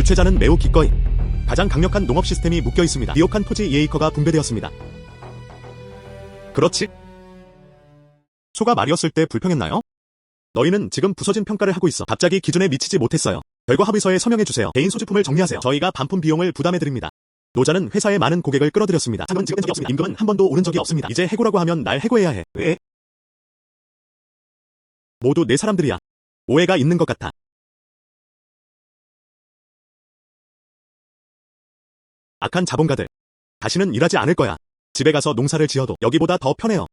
주최자는 매우 기꺼이 가장 강력한 농업 시스템이 묶여 있습니다. 비옥한 토지 예이커가 분배되었습니다. 그렇지? 소가 말이었을 때 불평했나요? 너희는 지금 부서진 평가를 하고 있어. 갑자기 기준에 미치지 못했어요. 결과 합의서에 서명해주세요. 개인 소지품을 정리하세요. 저희가 반품 비용을 부담해드립니다. 노자는 회사에 많은 고객을 끌어들였습니다. 상금은 지급된 적이 없습니다. 임금은 한 번도 오른 적이 없습니다. 이제 해고라고 하면 날 해고해야 해. 왜? 모두 내 사람들이야. 오해가 있는 것 같아. 악한 자본가들. 다시는 일하지 않을 거야. 집에 가서 농사를 지어도 여기보다 더 편해요.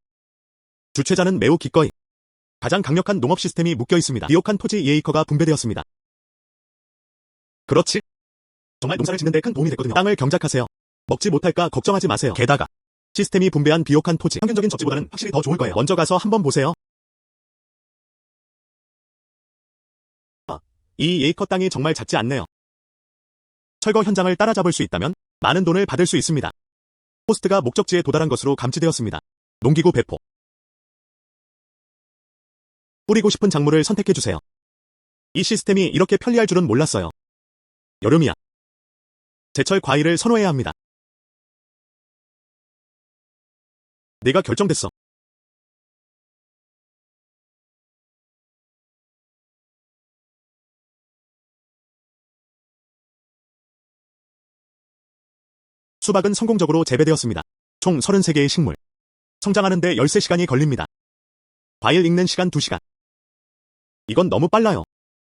주최자는 매우 기꺼이 가장 강력한 농업 시스템이 묶여 있습니다. 비옥한 토지 예이커가 분배되었습니다. 그렇지? 정말 농사를 짓는 데 큰 도움이 됐거든요. 땅을 경작하세요. 먹지 못할까 걱정하지 마세요. 게다가 시스템이 분배한 비옥한 토지, 평균적인 접지보다는 확실히 더 좋을 거예요. 먼저 가서 한번 보세요. 이 예이커 땅이 정말 작지 않네요. 철거 현장을 따라잡을 수 있다면 많은 돈을 받을 수 있습니다. 포스트가 목적지에 도달한 것으로 감지되었습니다. 농기구 배포. 뿌리고 싶은 작물을 선택해주세요. 이 시스템이 이렇게 편리할 줄은 몰랐어요. 여름이야. 제철 과일을 선호해야 합니다. 내가 결정됐어. 수박은 성공적으로 재배되었습니다. 총 33개의 식물. 성장하는데 13시간이 걸립니다. 과일 익는 시간 2시간. 이건 너무 빨라요.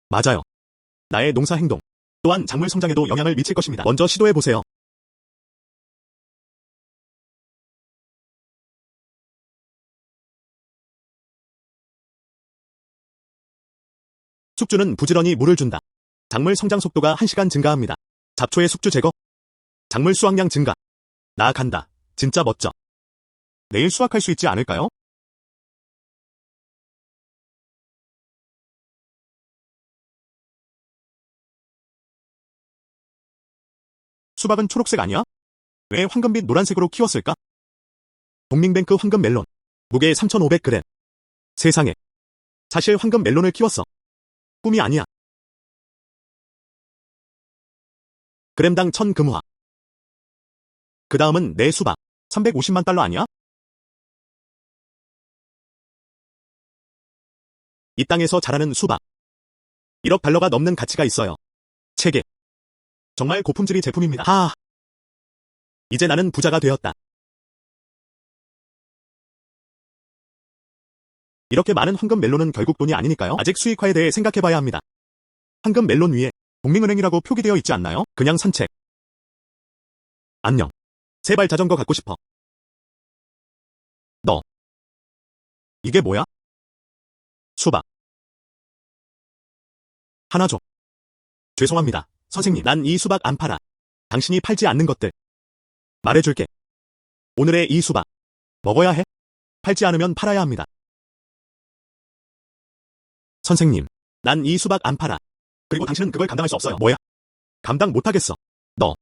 맞아요. 나의 농사 행동 또한 작물 성장에도 영향을 미칠 것입니다. 먼저 시도해보세요. 숙주는 부지런히 물을 준다. 작물 성장 속도가 1시간 증가합니다. 잡초의 숙주 제거. 작물 수확량 증가. 나아간다. 진짜 멋져. 내일 수확할 수 있지 않을까요? 수박은 초록색 아니야? 왜 황금빛 노란색으로 키웠을까? 동밍뱅크 황금 멜론. 무게 3,500g. 세상에. 사실 황금 멜론을 키웠어. 꿈이 아니야. 그램당 1000 금화. 그 다음은 내 수박. 350만 달러 아니야? 이 땅에서 자라는 수박. 1억 달러가 넘는 가치가 있어요. 체계. 정말 고품질이 제품입니다. 이제 나는 부자가 되었다. 이렇게 많은 황금 멜론은 결국 돈이 아니니까요. 아직 수익화에 대해 생각해봐야 합니다. 황금 멜론 위에 국민은행이라고 표기되어 있지 않나요? 그냥 산책. 안녕. 세발 자전거 갖고 싶어. 너. 이게 뭐야? 수박. 하나 줘. 죄송합니다. 선생님, 난 이 수박 안 팔아. 당신이 팔지 않는 것들. 말해줄게. 오늘의 이 수박. 먹어야 해? 팔지 않으면 팔아야 합니다. 선생님, 난 이 수박 안 팔아. 그리고 당신은 그걸 감당할 수 없어요. 뭐야? 감당 못하겠어. 너.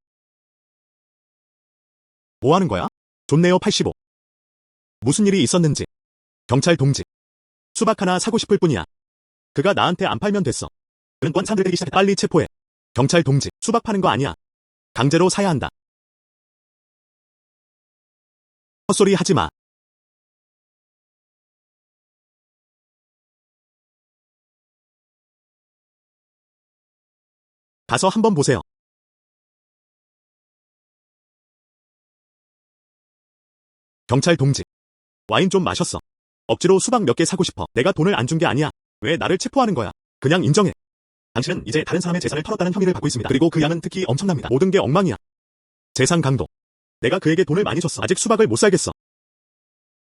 뭐 하는 거야? 좋네요 85. 무슨 일이 있었는지. 경찰 동지. 수박 하나 사고 싶을 뿐이야. 그가 나한테 안 팔면 됐어. 그는 또한 사람들 되기 시작했다. 빨리 체포해. 경찰 동지. 수박 파는 거 아니야. 강제로 사야 한다. 헛소리 하지 마. 가서 한번 보세요. 경찰 동지. 와인 좀 마셨어. 억지로 수박 몇 개 사고 싶어. 내가 돈을 안 준 게 아니야. 왜 나를 체포하는 거야? 그냥 인정해. 당신은 이제 다른 사람의 재산을 털었다는 혐의를 받고 있습니다. 그리고 그 양은 특히 엄청납니다. 모든 게 엉망이야. 재산 강도. 내가 그에게 돈을 많이 줬어. 아직 수박을 못 살겠어.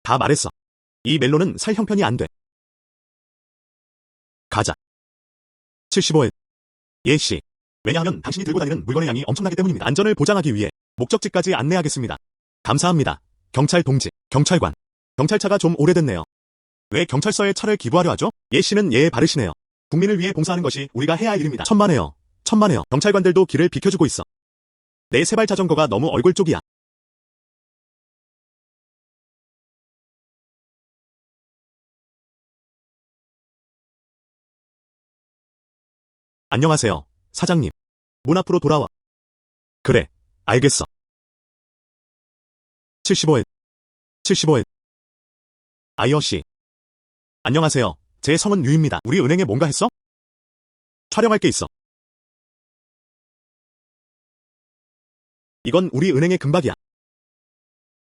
다 말했어. 이 멜론은 살 형편이 안 돼. 가자. 75일. 예씨. 왜냐하면 당신이 들고 다니는 물건의 양이 엄청나기 때문입니다. 안전을 보장하기 위해 목적지까지 안내하겠습니다. 감사합니다. 경찰 동지. 경찰관. 경찰차가 좀 오래됐네요. 왜 경찰서에 차를 기부하려 하죠? 예씨는 예에 바르시네요. 국민을 위해 봉사하는 것이 우리가 해야 할 일입니다. 천만에요. 천만에요. 경찰관들도 길을 비켜주고 있어. 내 세발 자전거가 너무 얼굴 쪽이야. 안녕하세요, 사장님. 문 앞으로 돌아와. 그래, 알겠어. 75회. 75회. 아이어 씨. 안녕하세요. 제 성은 유입니다. 우리 은행에 뭔가 했어? 촬영할 게 있어. 이건 우리 은행의 금박이야.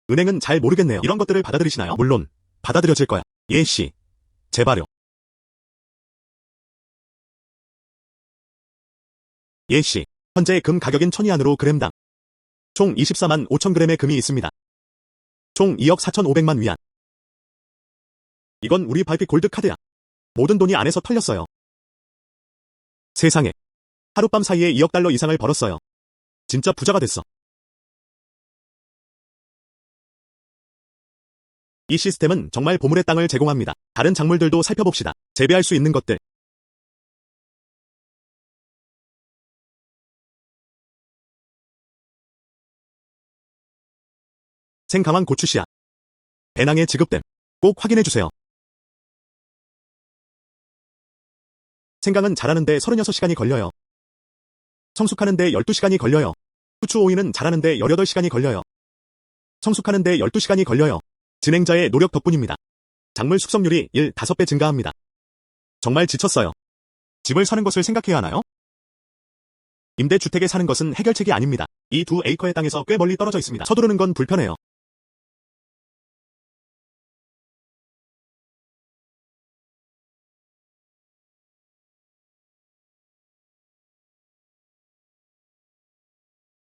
은행은 잘 모르겠네요. 이런 것들을 받아들이시나요? 물론 받아들여질 거야. 예 씨. 제발요. 예 씨. 현재 금 가격인 1000위안으로 그램당 총 24만 5천 그램의 금이 있습니다. 총 2억 4,500만 위안. 이건 우리 발핏 골드 카드야. 모든 돈이 안에서 털렸어요. 세상에. 하룻밤 사이에 2억 달러 이상을 벌었어요. 진짜 부자가 됐어. 이 시스템은 정말 보물의 땅을 제공합니다. 다른 작물들도 살펴봅시다. 재배할 수 있는 것들. 생강황 고추씨앗. 배낭에 지급됨. 꼭 확인해주세요. 생강은 자라는데 36시간이 걸려요. 성숙하는데 12시간이 걸려요. 후추 오이는 자라는데 18시간이 걸려요. 성숙하는데 12시간이 걸려요. 진행자의 노력 덕분입니다. 작물 숙성률이 5배 증가합니다. 정말 지쳤어요. 집을 사는 것을 생각해야 하나요? 임대주택에 사는 것은 해결책이 아닙니다. 이 2에이커의 땅에서 꽤 멀리 떨어져 있습니다. 서두르는 건 불편해요.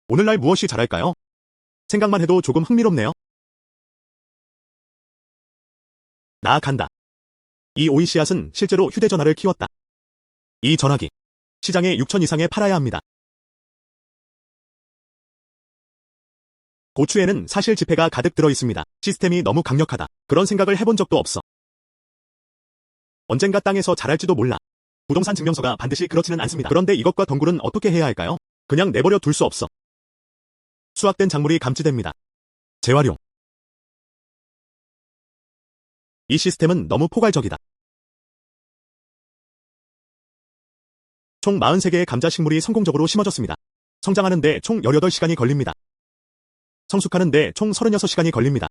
오늘날 무엇이 잘할까요? 생각만 해도 조금 흥미롭네요. 나아간다. 이 오이 씨앗은 실제로 휴대전화를 키웠다. 이 전화기. 시장에 6천 이상에 팔아야 합니다. 고추에는 사실 지폐가 가득 들어 있습니다. 시스템이 너무 강력하다. 그런 생각을 해본 적도 없어. 언젠가 땅에서 자랄지도 몰라. 부동산 증명서가 반드시 그렇지는 않습니다. 그런데 이것과 덩굴은 어떻게 해야 할까요? 그냥 내버려 둘 수 없어. 수확된 작물이 감지됩니다. 재활용. 이 시스템은 너무 포괄적이다. 총 43개의 감자 식물이 성공적으로 심어졌습니다. 성장하는데 총 18시간이 걸립니다. 성숙하는데 총 36시간이 걸립니다.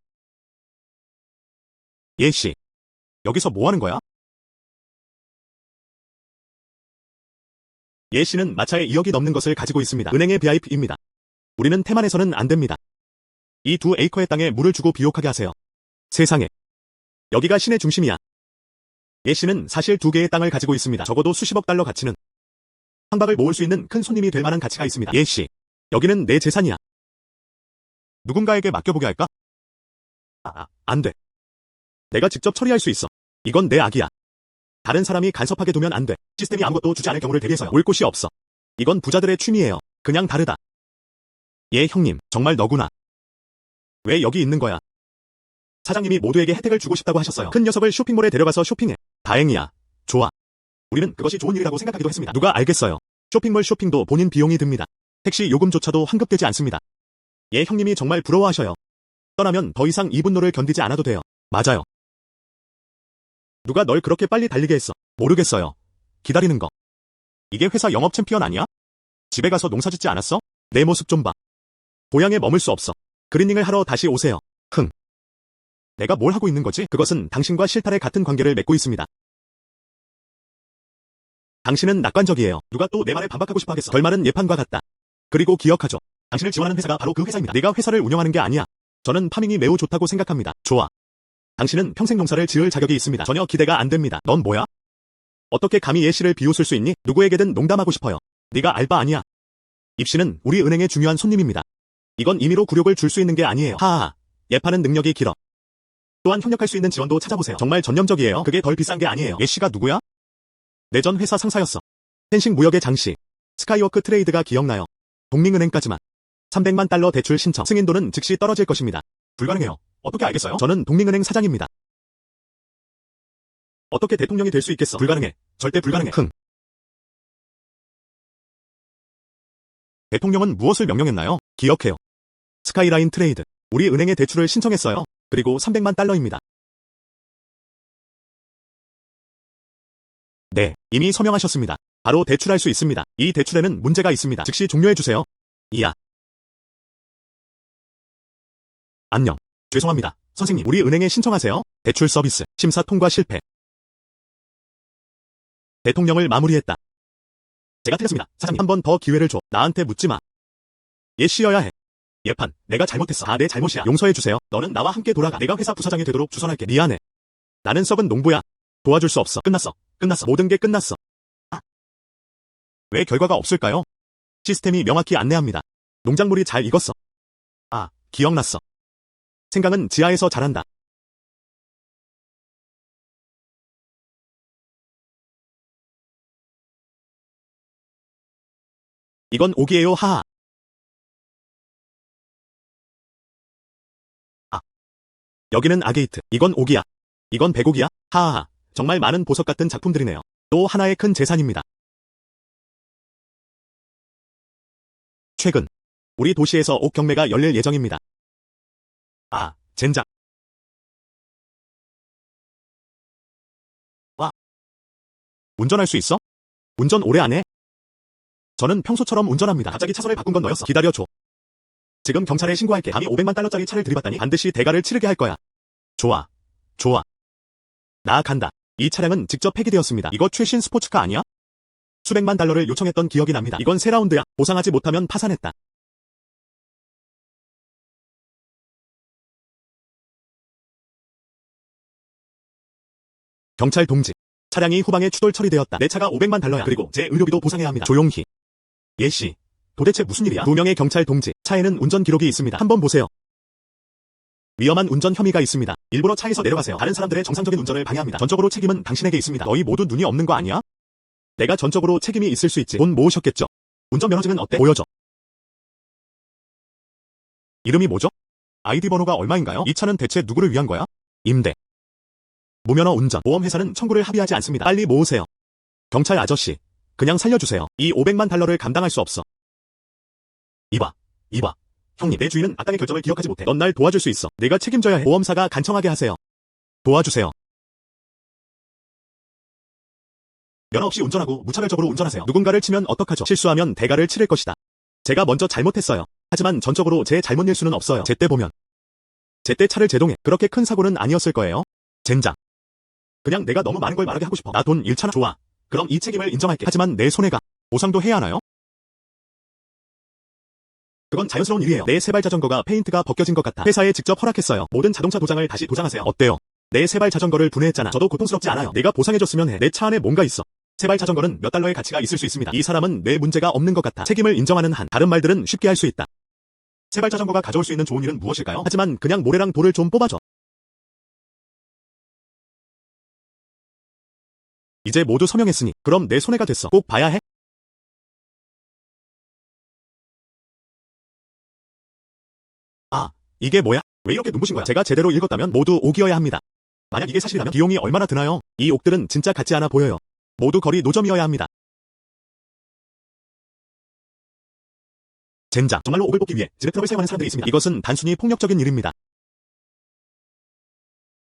예씨. 여기서 뭐 하는 거야? 예씨는 마차에 2억이 넘는 것을 가지고 있습니다. 은행의 VIP입니다. 우리는 태만해서는 안 됩니다. 이 2에이커의 땅에 물을 주고 비옥하게 하세요. 세상에. 여기가 시내 중심이야. 예씨는 사실 2개의 땅을 가지고 있습니다. 적어도 수십억 달러 가치는. 황박을 모을 수 있는 큰 손님이 될 만한 가치가 있습니다. 예씨. 여기는 내 재산이야. 누군가에게 맡겨보게 할까? 안 돼. 내가 직접 처리할 수 있어. 이건 내 악이야. 다른 사람이 간섭하게 두면 안 돼. 시스템이 아무것도 주지 않을 경우를 대비해서요. 올 곳이 없어. 이건 부자들의 취미예요. 그냥 다르다. 예, 형님. 정말 너구나. 왜 여기 있는 거야? 사장님이 모두에게 혜택을 주고 싶다고 하셨어요. 큰 녀석을 쇼핑몰에 데려가서 쇼핑해. 다행이야. 좋아. 우리는 그것이 좋은 일이라고 생각하기도 했습니다. 누가 알겠어요. 쇼핑몰 쇼핑도 본인 비용이 듭니다. 택시 요금조차도 환급되지 않습니다. 예, 형님이 정말 부러워하셔요. 떠나면 더 이상 이 분노를 견디지 않아도 돼요. 맞아요. 누가 널 그렇게 빨리 달리게 했어? 모르겠어요. 기다리는 거. 이게 회사 영업 챔피언 아니야? 집에 가서 농사 짓지 않았어? 내 모습 좀 봐. 고향에 머물 수 없어. 그리닝을 하러 다시 오세요. 흥. 내가 뭘 하고 있는 거지? 그것은 당신과 실타래 같은 관계를 맺고 있습니다. 당신은 낙관적이에요. 누가 또 내 말에 반박하고 싶어 하겠어. 결말은 예판과 같다. 그리고 기억하죠. 당신을 지원하는 회사가 바로 그 회사입니다. 내가 회사를 운영하는 게 아니야. 저는 파밍이 매우 좋다고 생각합니다. 좋아. 당신은 평생 농사를 지을 자격이 있습니다. 전혀 기대가 안 됩니다. 넌 뭐야? 어떻게 감히 예씨를 비웃을 수 있니? 누구에게든 농담하고 싶어요. 네가 알바 아니야. 입씨는 우리 은행의 중요한 손님입니다. 이건 임의로 굴욕을 줄 수 있는 게 아니에요. 하하. 예파는 능력이 길어. 또한 협력할 수 있는 지원도 찾아보세요. 정말 전념적이에요. 그게 덜 비싼 게 아니에요. 예씨가 누구야? 내 전 회사 상사였어. 펜싱 무역의 장씨. 스카이워크 트레이드가 기억나요. 독립은행까지만. 300만 달러 대출 신청. 승인도는 즉시 떨어질 것입니다. 불가능해요. 어떻게 알겠어요? 저는 독립은행 사장입니다. 어떻게 대통령이 될 수 있겠어? 불가능해. 절대 불가능해. 흥. 대통령은 무엇을 명령했나요? 기억해요. 스카이라인 트레이드. 우리 은행에 대출을 신청했어요. 그리고 300만 달러입니다. 네, 이미 서명하셨습니다. 바로 대출할 수 있습니다. 이 대출에는 문제가 있습니다. 즉시 종료해주세요. 이야. 안녕. 죄송합니다. 선생님, 우리 은행에 신청하세요. 대출 서비스, 심사 통과 실패. 대통령을 마무리했다. 제가 틀렸습니다. 사장님, 한 번 더 기회를 줘. 나한테 묻지 마. 예씨여야 해. 예판, 내가 잘못했어. 다 내 잘못이야. 용서해주세요. 너는 나와 함께 돌아가. 내가 회사 부사장이 되도록 주선할게. 미안해. 나는 썩은 농부야. 도와줄 수 없어. 끝났어. 끝났어. 모든 게 끝났어. 왜 결과가 없을까요? 시스템이 명확히 안내합니다. 농작물이 잘 익었어. 기억났어. 생강은 지하에서 자란다. 이건 오기예요. 하하. 여기는 아게이트. 이건 오기야. 이건 백옥이야. 하하하. 정말 많은 보석 같은 작품들이네요. 또 하나의 큰 재산입니다. 최근 우리 도시에서 옥 경매가 열릴 예정입니다. 젠장. 운전할 수 있어? 운전 오래 안 해? 저는 평소처럼 운전합니다. 갑자기 차선을 바꾼 건 너였어. 기다려줘. 지금 경찰에 신고할게. 감히 500만 달러짜리 차를 들이받다니 반드시 대가를 치르게 할 거야. 좋아. 좋아. 나 간다. 이 차량은 직접 폐기되었습니다. 이거 최신 스포츠카 아니야? 수백만 달러를 요청했던 기억이 납니다. 이건 새 라운드야. 보상하지 못하면 파산했다. 경찰 동지. 차량이 후방에 추돌 처리되었다. 내 차가 500만 달러야. 그리고 제 의료비도 보상해야 합니다. 조용히. 예씨. 도대체 무슨 일이야? 2명의 경찰 동지. 차에는 운전 기록이 있습니다. 한번 보세요. 위험한 운전 혐의가 있습니다. 일부러 차에서 내려가세요. 다른 사람들의 정상적인 운전을 방해합니다. 전적으로 책임은 당신에게 있습니다. 너희 모두 눈이 없는 거 아니야? 내가 전적으로 책임이 있을 수 있지. 돈 모으셨겠죠? 운전면허증은 어때? 보여줘. 이름이 뭐죠? 아이디 번호가 얼마인가요? 이 차는 대체 누구를 위한 거야? 임대. 무면허 운전. 보험회사는 청구를 합의하지 않습니다. 빨리 모으세요. 경찰 아저씨. 그냥 살려주세요. 이 500만 달러를 감당할 수 없어. 이봐. 형님, 내 주인은 악당의 결정을 기억하지 못해. 넌 날 도와줄 수 있어. 내가 책임져야 해. 보험사가 간청하게 하세요. 도와주세요. 면허 없이 운전하고 무차별적으로 운전하세요. 누군가를 치면 어떡하죠? 실수하면 대가를 치를 것이다. 제가 먼저 잘못했어요. 하지만 전적으로 제 잘못일 수는 없어요. 제때 보면. 제때 차를 제동해. 그렇게 큰 사고는 아니었을 거예요. 젠장. 그냥 내가 너무 많은 걸 말하게 하고 싶어. 나 돈 잃잖아. 좋아. 그럼 이 책임을 인정할게. 하지만 내 손해가. 보상도 해야 하나요? 그건 자연스러운 일이에요. 내 세발 자전거가 페인트가 벗겨진 것 같아. 회사에 직접 허락했어요. 모든 자동차 도장을 다시 도장하세요. 어때요? 내 세발 자전거를 분해했잖아. 저도 고통스럽지 않아요. 내가 보상해줬으면 해. 내 차 안에 뭔가 있어. 세발 자전거는 몇 달러의 가치가 있을 수 있습니다. 이 사람은 내 문제가 없는 것 같아. 책임을 인정하는 한 다른 말들은 쉽게 할 수 있다. 세발 자전거가 가져올 수 있는 좋은 일은 무엇일까요? 하지만 그냥 모래랑 돌을 좀 뽑아줘. 이제 모두 서명했으니 그럼 내 손해가 됐어. 꼭 봐야 해? 이게 뭐야? 왜 이렇게 눈부신 거야? 제가 제대로 읽었다면 모두 옥이어야 합니다. 만약 이게 사실이라면 비용이 얼마나 드나요? 이 옥들은 진짜 같지 않아 보여요. 모두 거리 노점이어야 합니다. 젠장. 정말로 옥을 뽑기 위해 지렛트럭을 사용하는 사람들이 있습니다. 이것은 단순히 폭력적인 일입니다.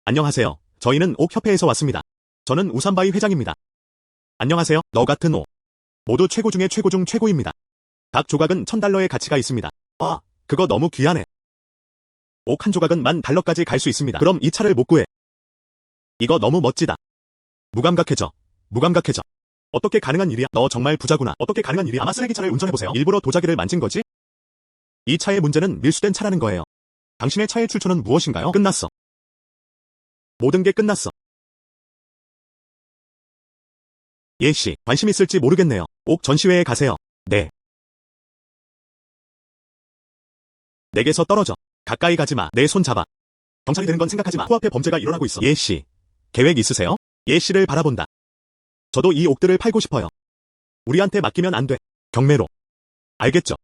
안녕하세요. 저희는 옥협회에서 왔습니다. 저는 우산바이 회장입니다. 안녕하세요. 너 같은 옥. 모두 최고 중에 최고 중 최고입니다. 각 조각은 $1000의 가치가 있습니다. 그거 너무 귀하네. 옥 한 조각은 $10,000까지 갈 수 있습니다. 그럼 이 차를 못 구해. 이거 너무 멋지다. 무감각해져. 어떻게 가능한 일이야? 너 정말 부자구나. 어떻게 가능한 일이야? 아마 쓰레기차를 운전해보세요. 일부러 도자기를 만진 거지? 이 차의 문제는 밀수된 차라는 거예요. 당신의 차의 출처는 무엇인가요? 끝났어. 모든 게 끝났어. 예씨, 관심 있을지 모르겠네요. 옥 전시회에 가세요. 네. 내게서 떨어져. 가까이 가지 마. 내 손 잡아. 경찰이 되는 건 생각하지 마. 코앞에 범죄가 일어나고 있어. 예씨. 계획 있으세요? 예씨를 바라본다. 저도 이 옥들을 팔고 싶어요. 우리한테 맡기면 안 돼. 경매로. 알겠죠?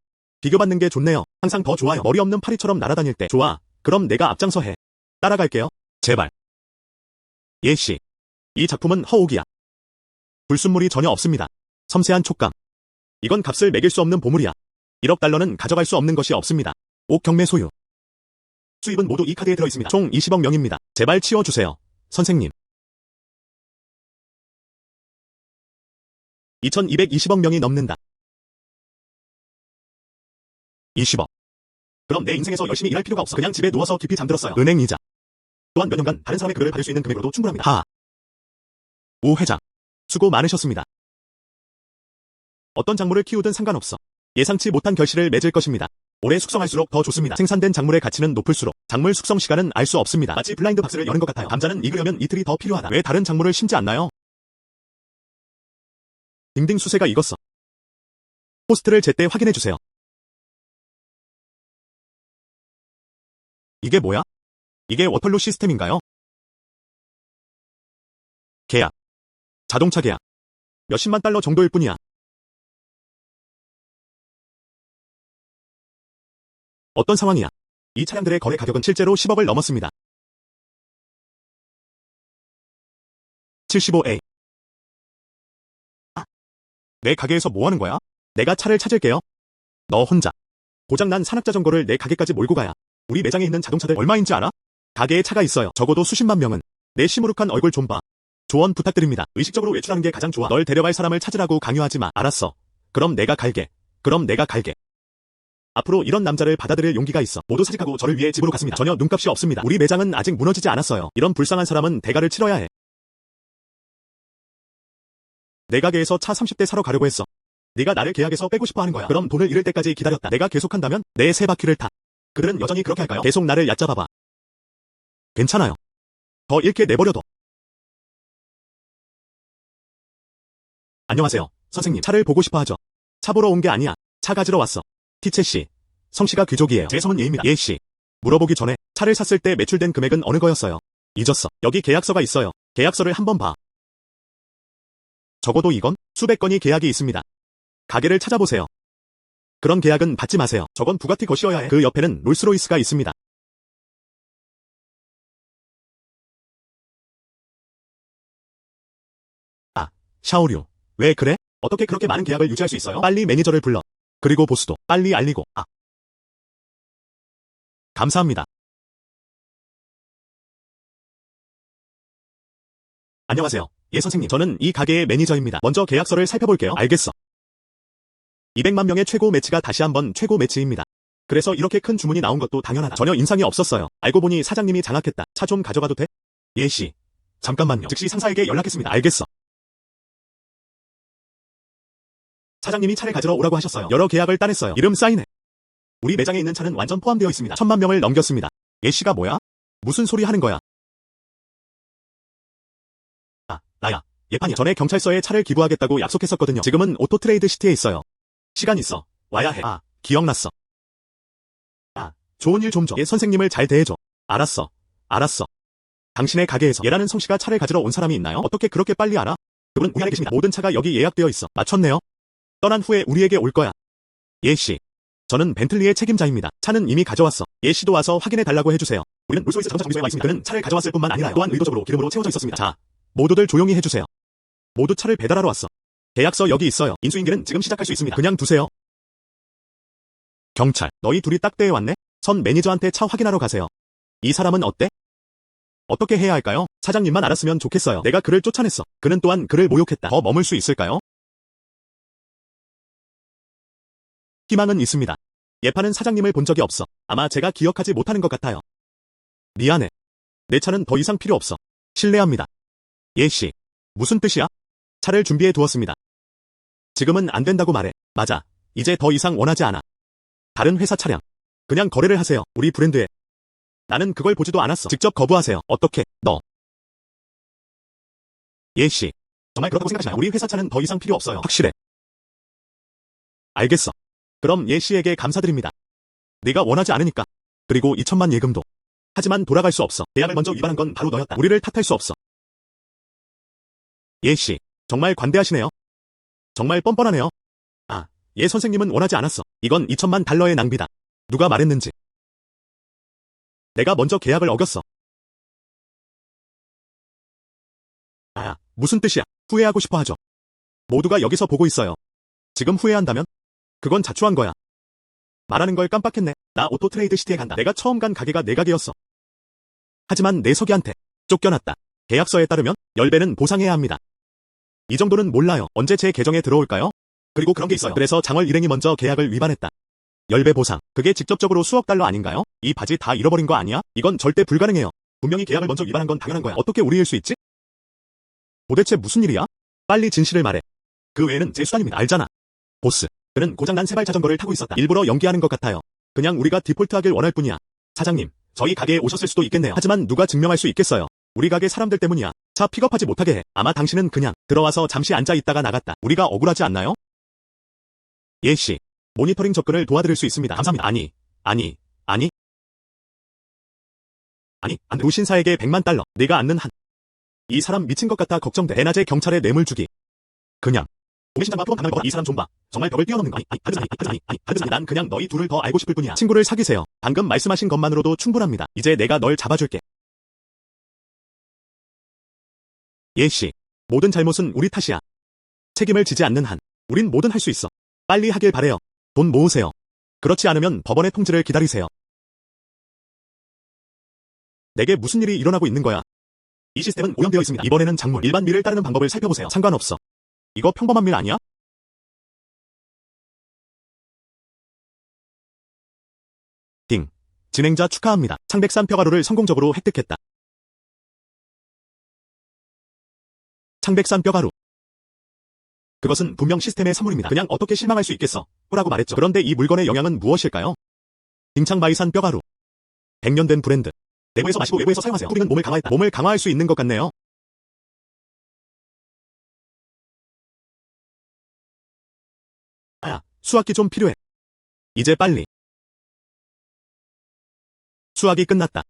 비교받는 게 좋네요. 항상 더 좋아요. 머리 없는 파리처럼 날아다닐 때. 좋아. 그럼 내가 앞장서 해. 따라갈게요. 제발. 예씨. 이 작품은 허옥이야. 불순물이 전혀 없습니다. 섬세한 촉감. 이건 값을 매길 수 없는 보물이야. 1억 달러는 가져갈 수 없는 것이 없습니다. 옥 경매 소유. 수입은 모두 이 카드에 들어있습니다. 총 20억 명입니다. 제발 치워주세요. 선생님. 2220억 명이 넘는다. 20억. 그럼 내 인생에서 열심히 일할 필요가 없어. 그냥 집에 누워서 깊이 잠들었어요. 은행 이자 또한 몇 년간 다른 사람의 급여를 받을 수 있는 금액으로도 충분합니다. 하하. 우 회장, 수고 많으셨습니다. 어떤 작물을 키우든 상관없어. 예상치 못한 결실을 맺을 것입니다. 오래 숙성할수록 더 좋습니다. 생산된 작물의 가치는 높을수록 작물 숙성 시간은 알 수 없습니다. 마치 블라인드 박스를 여는 것 같아요. 감자는 익으려면 이틀이 더 필요하다. 왜 다른 작물을 심지 않나요? 딩딩 수세가 익었어. 포스트를 제때 확인해주세요. 이게 뭐야? 이게 워털루 시스템인가요? 계약. 자동차 계약. 몇십만 달러 정도일 뿐이야. 어떤 상황이야? 이 차량들의 거래 가격은 실제로 10억을 넘었습니다. 75A. 내 가게에서 뭐 하는 거야? 내가 차를 찾을게요. 너 혼자. 고장난 산악자전거를 내 가게까지 몰고 가야. 우리 매장에 있는 자동차들 얼마인지 알아? 가게에 차가 있어요. 적어도 수십만 명은. 내 시무룩한 얼굴 좀 봐. 조언 부탁드립니다. 의식적으로 외출하는 게 가장 좋아. 널 데려갈 사람을 찾으라고 강요하지 마. 알았어. 그럼 내가 갈게. 앞으로 이런 남자를 받아들일 용기가 있어. 모두 사직하고 저를 위해 집으로 갔습니다. 전혀 눈값이 없습니다. 우리 매장은 아직 무너지지 않았어요. 이런 불쌍한 사람은 대가를 치러야 해. 내 가게에서 차 30대 사러 가려고 했어. 네가 나를 계약에서 빼고 싶어 하는 거야. 그럼 돈을 잃을 때까지 기다렸다. 내가 계속한다면 내 세 바퀴를 타. 그들은 여전히 그렇게 할까요? 계속 나를 얕잡아봐. 괜찮아요. 더 잃게 내버려둬. 안녕하세요, 선생님. 차를 보고 싶어 하죠. 차 보러 온 게 아니야. 차 가지러 왔어. 티체씨. 성씨가 귀족이에요. 제 성은 예입니다. 예씨. 물어보기 전에 차를 샀을 때 매출된 금액은 어느 거였어요? 잊었어. 여기 계약서가 있어요. 계약서를 한번 봐. 적어도 이건 수백 건이 계약이 있습니다. 가게를 찾아보세요. 그런 계약은 받지 마세요. 저건 부가티 것이어야 해. 그 옆에는 롤스로이스가 있습니다. 아, 샤오류. 왜 그래? 어떻게 그렇게 많은 계약을 유지할 수 있어요? 빨리 매니저를 불러. 그리고 보수도 빨리 알리고. 감사합니다. 안녕하세요, 예 선생님. 저는 이 가게의 매니저입니다. 먼저 계약서를 살펴볼게요. 알겠어. 200만 명의 최고 매치가 다시 한번 최고 매치입니다. 그래서 이렇게 큰 주문이 나온 것도 당연하다. 전혀 인상이 없었어요. 알고 보니 사장님이 장악했다. 차 좀 가져가도 돼? 예씨. 잠깐만요. 즉시 상사에게 연락했습니다. 알겠어. 사장님이 차를 가지러 오라고 하셨어요. 여러 계약을 따냈어요. 이름 사인해. 우리 매장에 있는 차는 완전 포함되어 있습니다. 1000만 명을 넘겼습니다. 예씨가 뭐야? 무슨 소리 하는 거야? 나야. 예판이야. 전에 경찰서에 차를 기부하겠다고 약속했었거든요. 지금은 오토트레이드 시티에 있어요. 시간 있어. 와야 해. 기억났어. 좋은 일 좀 줘. 얘 선생님을 잘 대해줘. 알았어. 당신의 가게에서 얘라는 성씨가 차를 가지러 온 사람이 있나요? 어떻게 그렇게 빨리 알아? 그분 우리 안에 계십니다. 모든 차가 여기 예약되어 있어. 맞췄네요. 떠난 후에 우리에게 올 거야. 예씨. 저는 벤틀리의 책임자입니다. 차는 이미 가져왔어. 예씨도 와서 확인해 달라고 해주세요. 우리는 롤스로이스 자동차 정비소에 와 있습니다. 그는 차를 가져왔을 뿐만 아니라 또한 의도적으로 기름으로 채워져 있었습니다. 자, 모두들 조용히 해주세요. 모두 차를 배달하러 왔어. 계약서 여기 있어요. 인수인계는 지금 시작할 수 있습니다. 그냥 두세요. 경찰, 너희 둘이 딱 때에 왔네? 선 매니저한테 차 확인하러 가세요. 이 사람은 어때? 어떻게 해야 할까요? 사장님만 알았으면 좋겠어요. 내가 그를 쫓아냈어. 그는 또한 그를 모욕했다. 더 머물 수 있을까요? 희망은 있습니다. 예판은 사장님을 본 적이 없어. 아마 제가 기억하지 못하는 것 같아요. 미안해. 내 차는 더 이상 필요 없어. 실례합니다. 예씨. 무슨 뜻이야? 차를 준비해 두었습니다. 지금은 안 된다고 말해. 맞아. 이제 더 이상 원하지 않아. 다른 회사 차량. 그냥 거래를 하세요. 우리 브랜드에. 나는 그걸 보지도 않았어. 직접 거부하세요. 어떻게? 너. 예씨. 정말 그렇다고 생각하시나요? 우리 회사 차는 더 이상 필요 없어요. 확실해. 알겠어. 그럼 예씨에게 감사드립니다. 네가 원하지 않으니까. 그리고 2천만 예금도. 하지만 돌아갈 수 없어. 계약을 먼저 위반한 건 바로 너였다. 우리를 탓할 수 없어. 예씨. 정말 관대하시네요. 정말 뻔뻔하네요. 예 선생님은 원하지 않았어. 이건 2천만 달러의 낭비다. 누가 말했는지. 내가 먼저 계약을 어겼어. 무슨 뜻이야? 후회하고 싶어 하죠. 모두가 여기서 보고 있어요. 지금 후회한다면? 그건 자초한 거야. 말하는 걸 깜빡했네. 나 오토트레이드 시티에 간다. 내가 처음 간 가게가 내 가게였어. 하지만 내 서기한테 쫓겨났다. 계약서에 따르면 10배는 보상해야 합니다. 이 정도는 몰라요. 언제 제 계정에 들어올까요? 그리고 그런 게 있어요. 그래서 장월 일행이 먼저 계약을 위반했다. 10배 보상. 그게 직접적으로 수억 달러 아닌가요? 이 바지 다 잃어버린 거 아니야? 이건 절대 불가능해요. 분명히 계약을 먼저 위반한 건 당연한 거야. 어떻게 우리일 수 있지? 도대체 무슨 일이야? 빨리 진실을 말해. 그 외에는 제 수단입니다. 알잖아. 보스. 그는 고장난 세발 자전거를 타고 있었다. 일부러 연기하는 것 같아요. 그냥 우리가 디폴트하길 원할 뿐이야. 사장님, 저희 가게에 오셨을 수도 있겠네요. 하지만 누가 증명할 수 있겠어요? 우리 가게 사람들 때문이야. 차 픽업하지 못하게 해. 아마 당신은 그냥 들어와서 잠시 앉아 있다가 나갔다. 우리가 억울하지 않나요? 예씨. 모니터링 접근을 도와드릴 수 있습니다. 감사합니다. 아니. 안 돼. 우신사에게 100만 달러. 내가 앉는 한. 이 사람 미친 것 같아 걱정돼. 대낮에 경찰에 뇌물 주기. 그냥. 공신장과 피원 당할 거라. 이 사람 좀 봐. 정말 벽을 뛰어넘는 거. 아니. 난 그냥 너희 둘을 더 알고 싶을 뿐이야. 친구를 사귀세요. 방금 말씀하신 것만으로도 충분합니다. 이제 내가 널 잡아줄게. 예씨. 모든 잘못은 우리 탓이야. 책임을 지지 않는 한. 우린 뭐든 할 수 있어. 빨리 하길 바래요. 돈 모으세요. 그렇지 않으면 법원의 통지를 기다리세요. 내게 무슨 일이 일어나고 있는 거야? 이 시스템은 오염되어 있습니다. 이번에는 작물. 일반 밀을 따르는 방법을 살펴보세요. 상관없어. 이거 평범한 밀 아니야? 딩. 진행자 축하합니다. 창백산 뼈가루를 성공적으로 획득했다. 창백산 뼈가루. 그것은 분명 시스템의 산물입니다. 그냥 어떻게 실망할 수 있겠어? 라고 말했죠. 그런데 이 물건의 영향은 무엇일까요? 딩창바이산 뼈가루. 100년 된 브랜드. 내부에서 마시고 외부에서 사용하세요. 뿌리는 몸을 강화했다. 몸을 강화할 수 있는 것 같네요. 수확기 좀 필요해. 이제 빨리. 수확이 끝났다.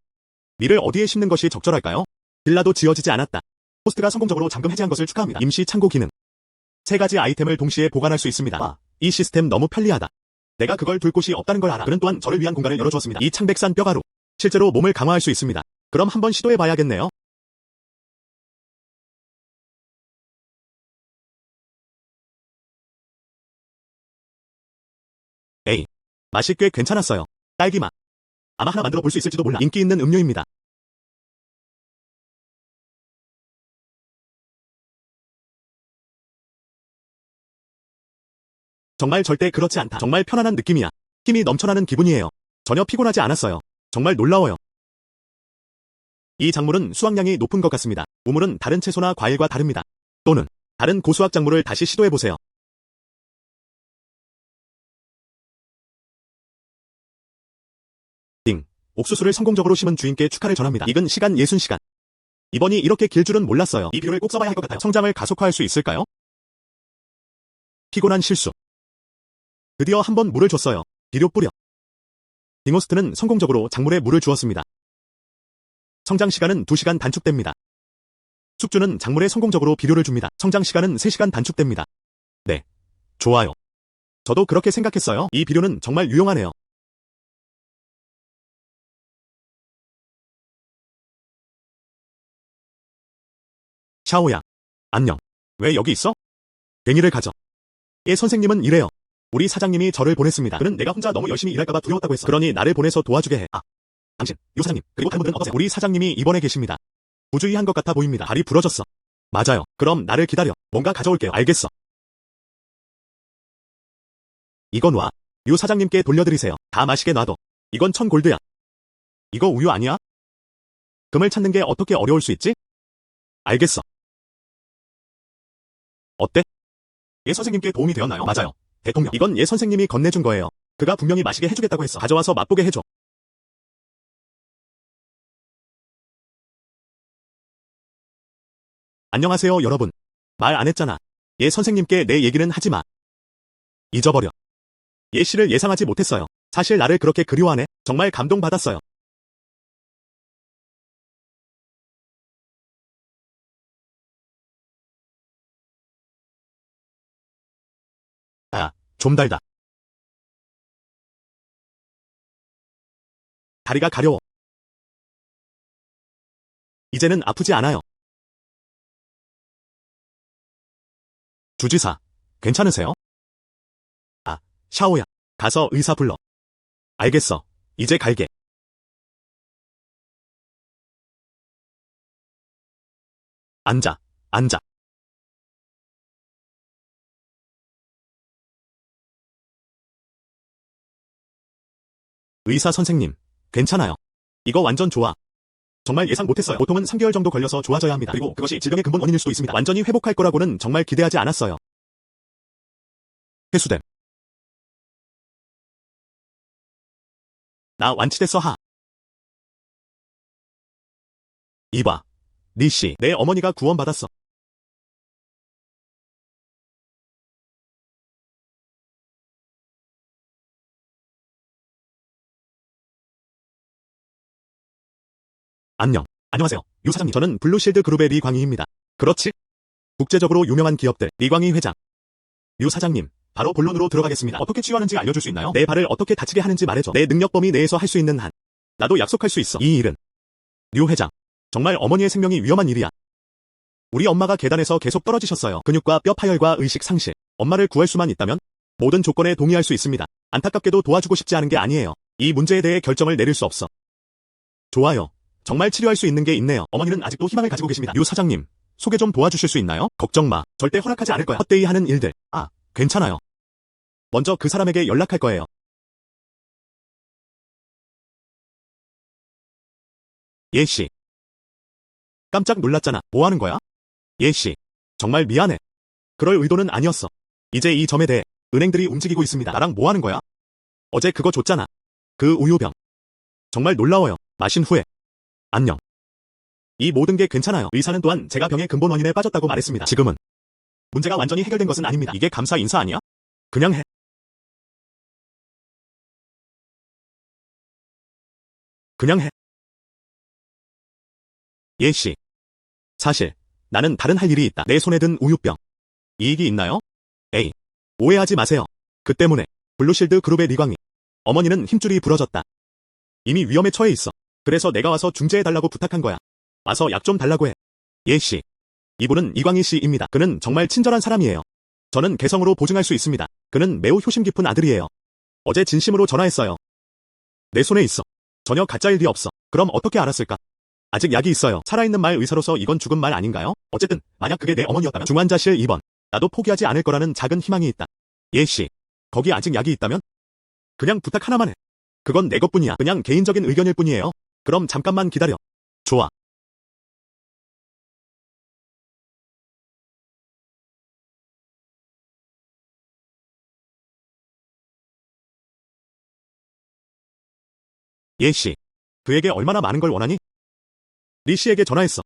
밀을 어디에 심는 것이 적절할까요? 빌라도 지어지지 않았다. 호스트가 성공적으로 잠금 해제한 것을 축하합니다. 임시 창고 기능. 3가지 아이템을 동시에 보관할 수 있습니다. 이 시스템 너무 편리하다. 내가 그걸 둘 곳이 없다는 걸 알아. 그는 또한 저를 위한 공간을 열어주었습니다. 이 창백산 뼈가루. 실제로 몸을 강화할 수 있습니다. 그럼 한번 시도해봐야겠네요. 에이. 맛이 꽤 괜찮았어요. 딸기 맛. 아마 하나 만들어 볼 수 있을지도 몰라. 인기 있는 음료입니다. 정말 절대 그렇지 않다. 정말 편안한 느낌이야. 힘이 넘쳐나는 기분이에요. 전혀 피곤하지 않았어요. 정말 놀라워요. 이 작물은 수확량이 높은 것 같습니다. 우물은 다른 채소나 과일과 다릅니다. 또는 다른 고수확 작물을 다시 시도해보세요. 띵. 옥수수를 성공적으로 심은 주인께 축하를 전합니다. 익은 시간 60시간. 이번이 이렇게 길 줄은 몰랐어요. 이 비료를 꼭 써봐야 할 것 같아요. 성장을 가속화할 수 있을까요? 피곤한 실수. 드디어 한번 물을 줬어요. 비료 뿌려. 딩호스트는 성공적으로 작물에 물을 주었습니다. 성장 시간은 2시간 단축됩니다. 숙주는 작물에 성공적으로 비료를 줍니다. 성장 시간은 3시간 단축됩니다. 네. 좋아요. 저도 그렇게 생각했어요. 이 비료는 정말 유용하네요. 샤오야. 안녕. 왜 여기 있어? 괭이를 가져. 예, 선생님은 이래요. 우리 사장님이 저를 보냈습니다. 그는 내가 혼자 너무 열심히 일할까봐 두려웠다고 했어. 그러니 나를 보내서 도와주게 해. 당신, 유 사장님, 그리고 다른 분들은 어떠세요? 우리 사장님이 입원해 계십니다. 부주의한 것 같아 보입니다. 발이 부러졌어. 맞아요. 그럼 나를 기다려. 뭔가 가져올게요. 알겠어. 이건 와. 유 사장님께 돌려드리세요. 다 마시게 놔둬. 이건 1000골드야. 이거 우유 아니야? 금을 찾는 게 어떻게 어려울 수 있지? 알겠어. 어때? 예 선생님께 도움이 되었나요? 맞아요. 대통령. 이건 예 선생님이 건네준 거예요. 그가 분명히 마시게 해주겠다고 했어. 가져와서 맛보게 해줘. 안녕하세요 여러분. 말 안 했잖아. 예 선생님께 내 얘기는 하지 마. 잊어버려. 예 씨를 예상하지 못했어요. 사실 나를 그렇게 그리워하네. 정말 감동받았어요. 좀 달다. 다리가 가려워. 이제는 아프지 않아요. 주지사, 괜찮으세요? 샤오야. 가서 의사 불러. 알겠어. 이제 갈게. 앉아. 의사 선생님, 괜찮아요. 이거 완전 좋아. 정말 예상 못했어요. 보통은 3개월 정도 걸려서 좋아져야 합니다. 그리고 그것이 질병의 근본 원인일 수도 있습니다. 완전히 회복할 거라고는 정말 기대하지 않았어요. 회수됨. 나 완치됐어 하. 이봐. 니씨, 내 어머니가 구원받았어. 안녕. 안녕하세요. 유 사장님. 저는 블루실드 그룹의 리광희입니다. 그렇지? 국제적으로 유명한 기업들 리광희 회장. 유 사장님, 바로 본론으로 들어가겠습니다. 어떻게 치유하는지 알려줄 수 있나요? 내 발을 어떻게 다치게 하는지 말해줘. 내 능력 범위 내에서 할 수 있는 한. 나도 약속할 수 있어. 이 일은 류 회장, 정말 어머니의 생명이 위험한 일이야. 우리 엄마가 계단에서 계속 떨어지셨어요. 근육과 뼈 파열과 의식 상실. 엄마를 구할 수만 있다면 모든 조건에 동의할 수 있습니다. 안타깝게도 도와주고 싶지 않은 게 아니에요. 이 문제에 대해 결정을 내릴 수 없어. 좋아요. 정말 치료할 수 있는 게 있네요. 어머니는 아직도 희망을 가지고 계십니다. 유 사장님, 소개 좀 도와주실 수 있나요? 걱정 마. 절대 허락하지 않을 거야. 헛되이 하는 일들. 괜찮아요. 먼저 그 사람에게 연락할 거예요. 예씨. 깜짝 놀랐잖아. 뭐 하는 거야? 예씨. 정말 미안해. 그럴 의도는 아니었어. 이제 이 점에 대해 은행들이 움직이고 있습니다. 나랑 뭐 하는 거야? 어제 그거 줬잖아. 그 우유병. 정말 놀라워요. 마신 후에. 안녕. 이 모든 게 괜찮아요. 의사는 또한 제가 병의 근본 원인에 빠졌다고 말했습니다. 지금은 문제가 완전히 해결된 것은 아닙니다. 이게 감사 인사 아니야? 그냥 해. 그냥 해. 예씨. 사실 나는 다른 할 일이 있다. 내 손에 든 우유병. 이익이 있나요? 에이. 오해하지 마세요. 그 때문에 블루실드 그룹의 리광희. 어머니는 힘줄이 부러졌다. 이미 위험에 처해 있어. 그래서 내가 와서 중재해달라고 부탁한 거야. 와서 약 좀 달라고 해. 예씨. 이분은 이광희 씨입니다. 그는 정말 친절한 사람이에요. 저는 개성으로 보증할 수 있습니다. 그는 매우 효심 깊은 아들이에요. 어제 진심으로 전화했어요. 내 손에 있어. 전혀 가짜 일이 없어. 그럼 어떻게 알았을까? 아직 약이 있어요. 살아있는 말 의사로서 이건 죽은 말 아닌가요? 어쨌든 만약 그게 내 어머니였다면 중환자실 2번. 나도 포기하지 않을 거라는 작은 희망이 있다. 예씨. 거기 아직 약이 있다면? 그냥 부탁 하나만 해. 그건 내 것뿐이야. 그냥 개인적인 의견일 뿐이에요. 그럼 잠깐만 기다려. 좋아. 예씨. 그에게 얼마나 많은 걸 원하니? 리씨에게 전화했어.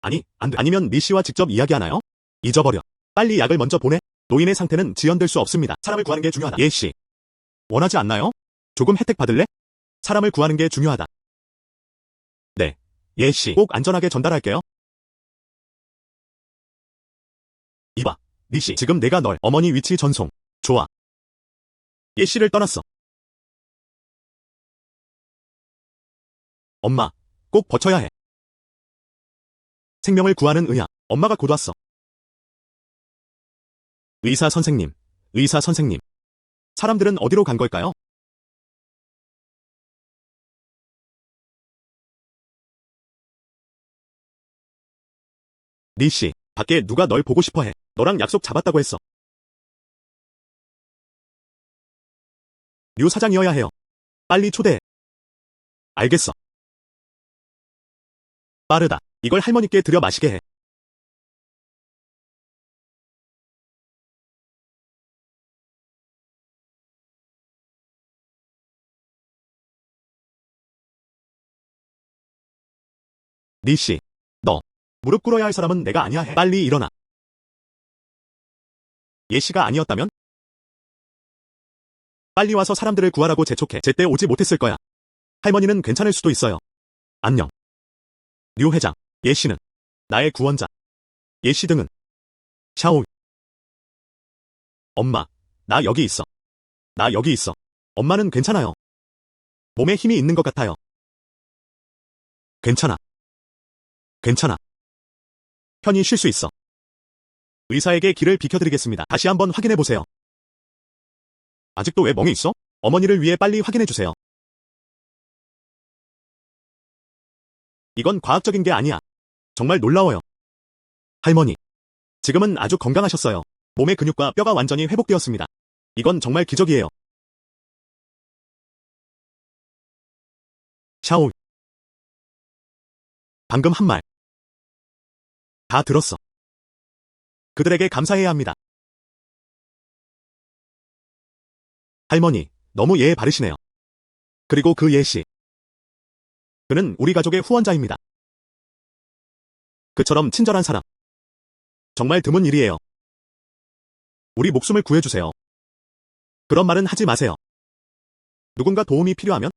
아니, 안 돼. 아니면 리씨와 직접 이야기하나요? 잊어버려. 빨리 약을 먼저 보내. 노인의 상태는 지연될 수 없습니다. 사람을 구하는 게 중요하다. 예씨. 원하지 않나요? 조금 혜택 받을래? 사람을 구하는 게 중요하다. 네. 예씨. 꼭 안전하게 전달할게요. 이봐. 리씨. 지금 내가 널 어머니 위치 전송. 좋아. 예씨를 떠났어. 엄마. 꼭 버텨야 해. 생명을 구하는 의야. 엄마가 곧 왔어. 의사 선생님. 의사 선생님. 사람들은 어디로 간 걸까요? 리씨. 밖에 누가 널 보고 싶어 해. 너랑 약속 잡았다고 했어. 류 사장이어야 해요. 빨리 초대해. 알겠어. 빠르다. 이걸 할머니께 들여 마시게 해. 리씨. 너. 무릎 꿇어야 할 사람은 내가 아니야 해. 빨리 일어나. 예씨가 아니었다면? 빨리 와서 사람들을 구하라고 재촉해. 제때 오지 못했을 거야. 할머니는 괜찮을 수도 있어요. 안녕. 류 회장. 예씨는 나의 구원자. 예씨 등은 샤오. 엄마. 나 여기 있어. 나 여기 있어. 엄마는 괜찮아요. 몸에 힘이 있는 것 같아요. 괜찮아. 괜찮아. 편히 쉴 수 있어. 의사에게 길을 비켜드리겠습니다. 다시 한번 확인해보세요. 아직도 왜 멍해 있어? 어머니를 위해 빨리 확인해주세요. 이건 과학적인 게 아니야. 정말 놀라워요. 할머니. 지금은 아주 건강하셨어요. 몸의 근육과 뼈가 완전히 회복되었습니다. 이건 정말 기적이에요. 샤오. 방금 한 말. 다 들었어. 그들에게 감사해야 합니다. 할머니, 너무 예의 바르시네요. 그리고 그 예씨. 그는 우리 가족의 후원자입니다. 그처럼 친절한 사람. 정말 드문 일이에요. 우리 목숨을 구해주세요. 그런 말은 하지 마세요. 누군가 도움이 필요하면